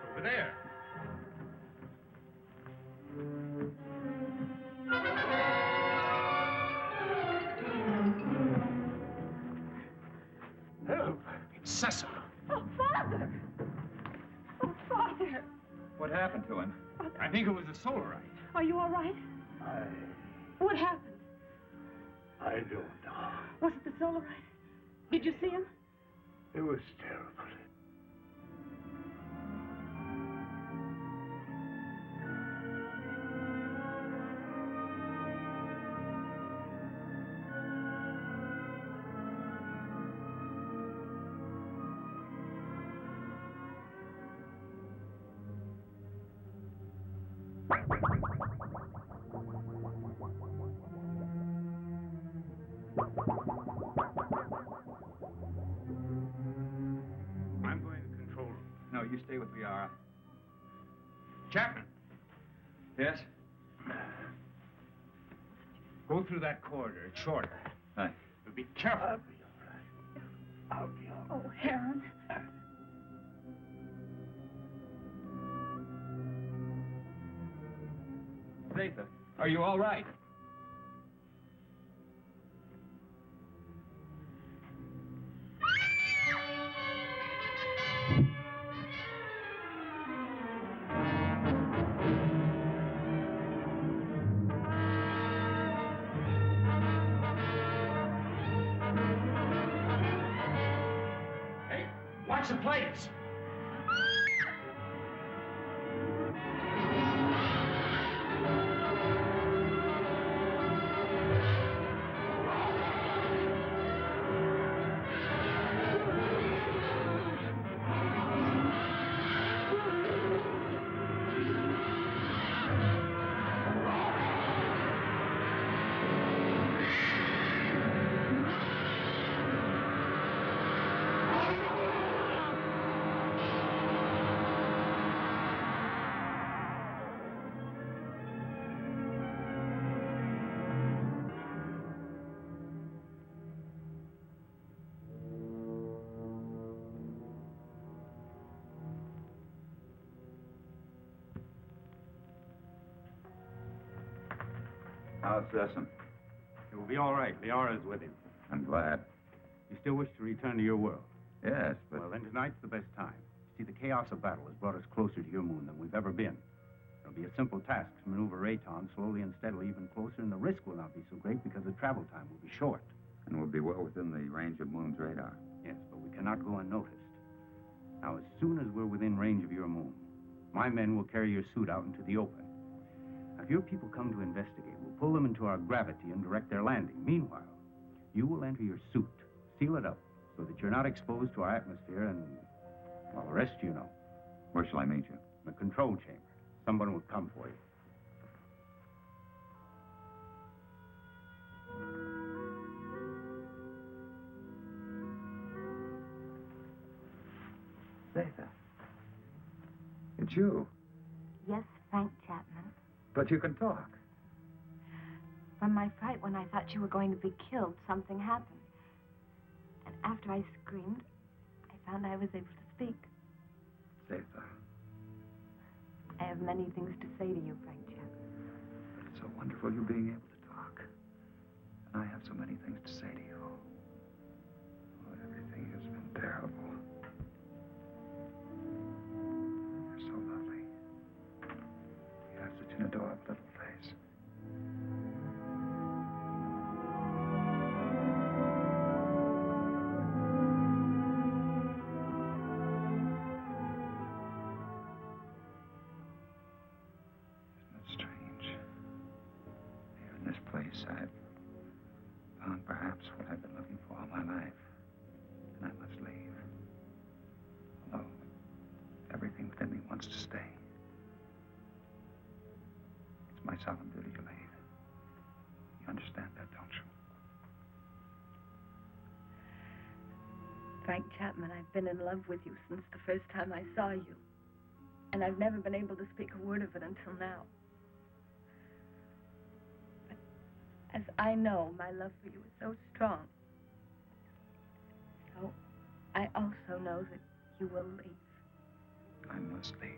It's over there. Help! It's Cecil. Oh, Father! Oh, Father! What happened to him? I think it was a Solarite. Are you all right? What happened? I don't know. Was it the Solarite? Did you see him? It was terrible. I'm going to control room. No, you stay with Liara. Chapman, Yes? go through that corridor. It's shorter. Right. But be careful. I'll be all right. Oh, Heron. Zatha, are you all right? Hey, watch the plates. How's Sessom? It will be all right. Liara's with him. I'm glad. You still wish to return to your world? Yes, but... Well, then tonight's the best time. See, the chaos of battle has brought us closer to your moon than we've ever been. It'll be a simple task to maneuver Rayton slowly and steadily even closer, and the risk will not be so great because the travel time will be short. And we'll be well within the range of Moon's radar. Yes, but we cannot go unnoticed. Now, as soon as we're within range of your moon, my men will carry your suit out into the open. Now, if your people come to investigate, we'll pull them into our gravity and direct their landing. Meanwhile, you will enter your suit, seal it up, so that you're not exposed to our atmosphere and, well, the rest you know. Where shall I meet you? The control chamber. Someone will come for you. Zatha. It's you. Yes, Frank Chapman. But you can talk. From my fright when I thought you were going to be killed, something happened. And after I screamed, I found I was able to speak. Zatha. I have many things to say to you, Frank Chapman. But it's so wonderful you being able to talk. And I have so many things to say to you. Oh, everything has been terrible. You're so lovely. You have such an adorable little face. I've found perhaps what I've been looking for all my life. And I must leave. Although everything within me wants to stay. It's my solemn duty to leave. You understand that, don't you? Frank Chapman, I've been in love with you since the first time I saw you. And I've never been able to speak a word of it until now. As I know, my love for you is so strong. So, I also know that you will leave. must leave.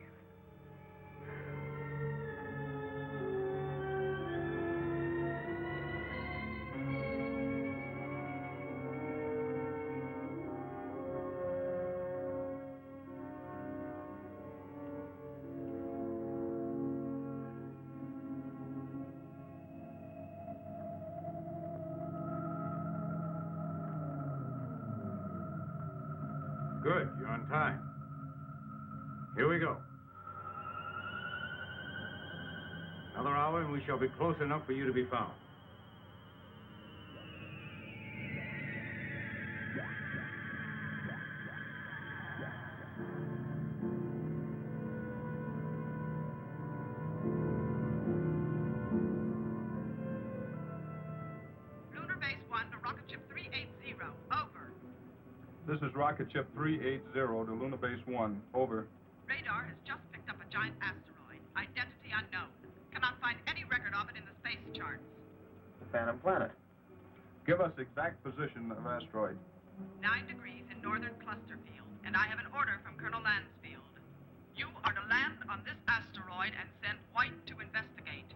Good, you're on time. Here we go. Another hour and we shall be close enough for you to be found. Lunar Base 1 to Rocket Ship 380. Over. This is Rocket Ship 380 to Lunar Base 1. Over. Radar has just picked up a giant asteroid. Identity unknown. Cannot find any record of it in the space charts. The Phantom Planet. Give us exact position of asteroid. 9 degrees in northern cluster field, and I have an order from Colonel Lansfield. You are to land on this asteroid and send White to investigate.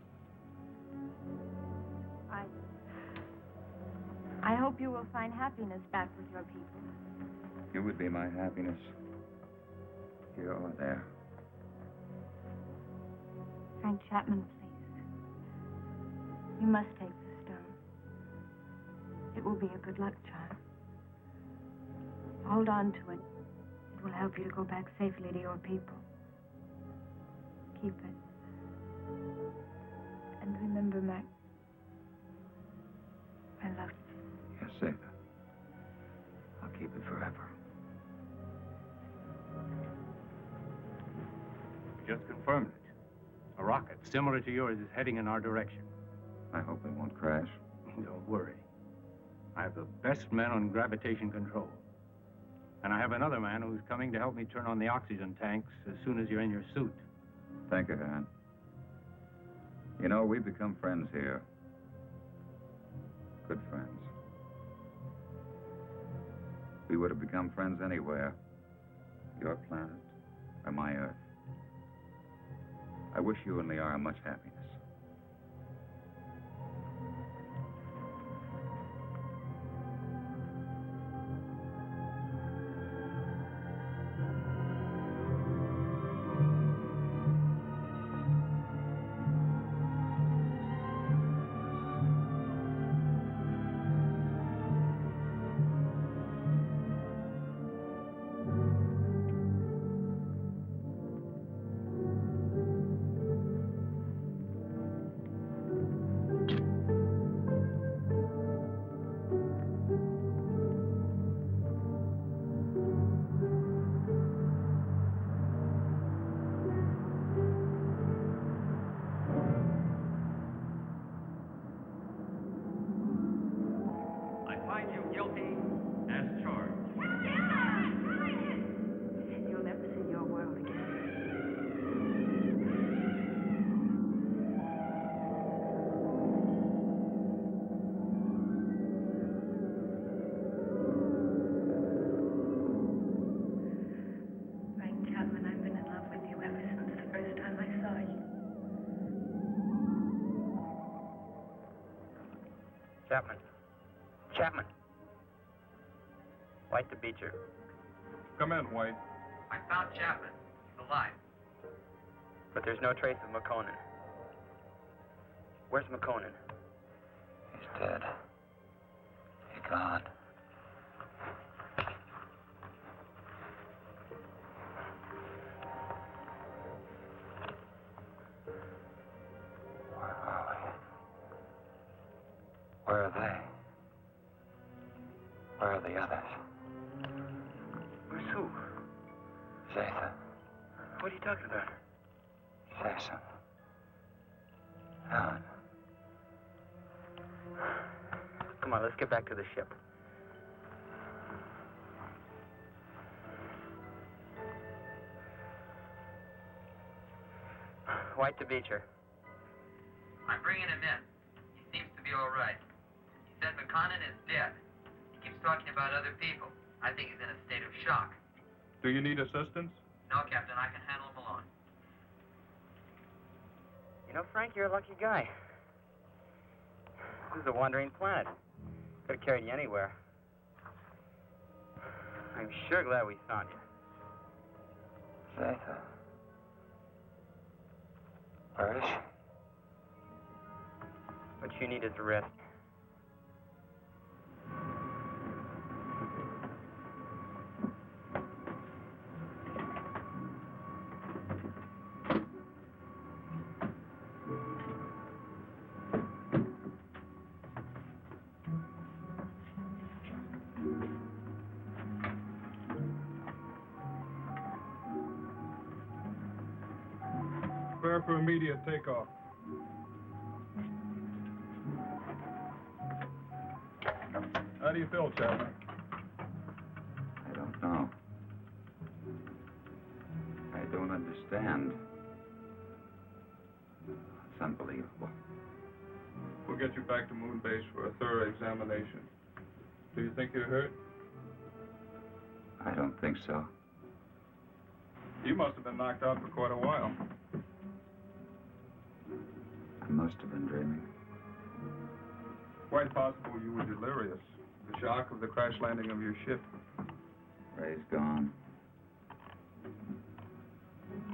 I hope you will find happiness back with your people. You would be my happiness. Here or there. Frank Chapman, please. You must take the stone. It will be a good luck charm. Hold on to it. It will help you to go back safely to your people. Keep it. And remember, Mac, I love you. Yes, Zeta. I'll keep it forever. Just confirmed it. A rocket similar to yours is heading in our direction. I hope it won't crash. Don't worry. I have the best men on gravitation control. And I have another man who's coming to help me turn on the oxygen tanks as soon as you're in your suit. Thank you, Han. You know, we've become friends here. Good friends. We would have become friends anywhere. Your planet or my Earth. I wish you and Liara much happiness. You'll never see your world again. Frank Chapman, I've been in love with you ever since the first time I saw you. Chapman. Chapman. White to Beecher. Come in, White. I found Chapman. He's alive. But there's no trace of McConan. Where's McConan? He's dead. He's gone. Where are we? Where are they? Where are the others? Where's who? Zatha. What are you talking about? Say something. Helen. Come on, let's get back to the ship. White to Beecher. I'm bringing him in. He seems to be all right. He said McConan is dead. He keeps talking about other people. I think he's in a state of shock. Do you need assistance? No, Captain, I can handle him alone. You know, Frank, you're a lucky guy. This is a wandering planet. Could have carried you anywhere. I'm sure glad we found you. Zeta. Where is she? What you need is a rest. Prepare for immediate takeoff. How do you feel, Chapman? I don't know. I don't understand. It's unbelievable. We'll get you back to Moon Base for a thorough examination. Do you think you're hurt? I don't think so. You must have been knocked out for quite a while. I must have been dreaming. Quite possible you were delirious. The shock of the crash landing of your ship. Ray's gone.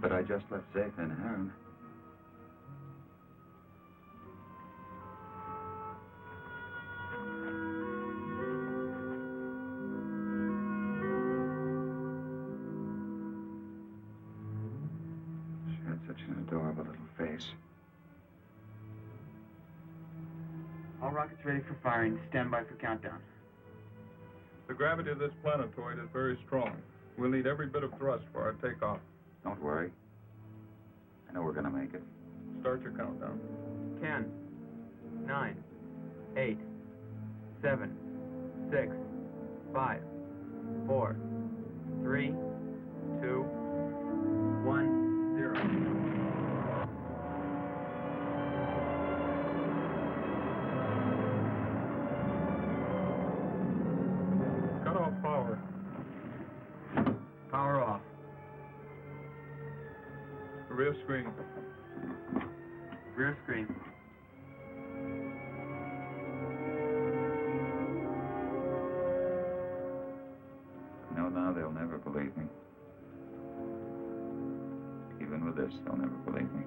But I just left Zeta in Heron. She had such an adorable little face. All rockets ready for firing. Stand by for countdown. The gravity of this planetoid is very strong. We'll need every bit of thrust for our takeoff. Don't worry. I know we're gonna make it. Start your countdown. 10, 9, 8, 7, 6, 5, 4, 3, 2, 1, 0. Power. Power off. Rear screen. Rear screen. No, now they'll never believe me. Even with this, they'll never believe me.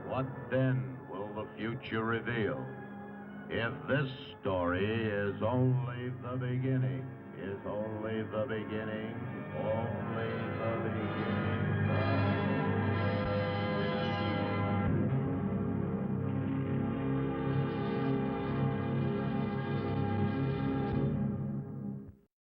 What then will the future reveal? If this story is only the beginning, only the beginning.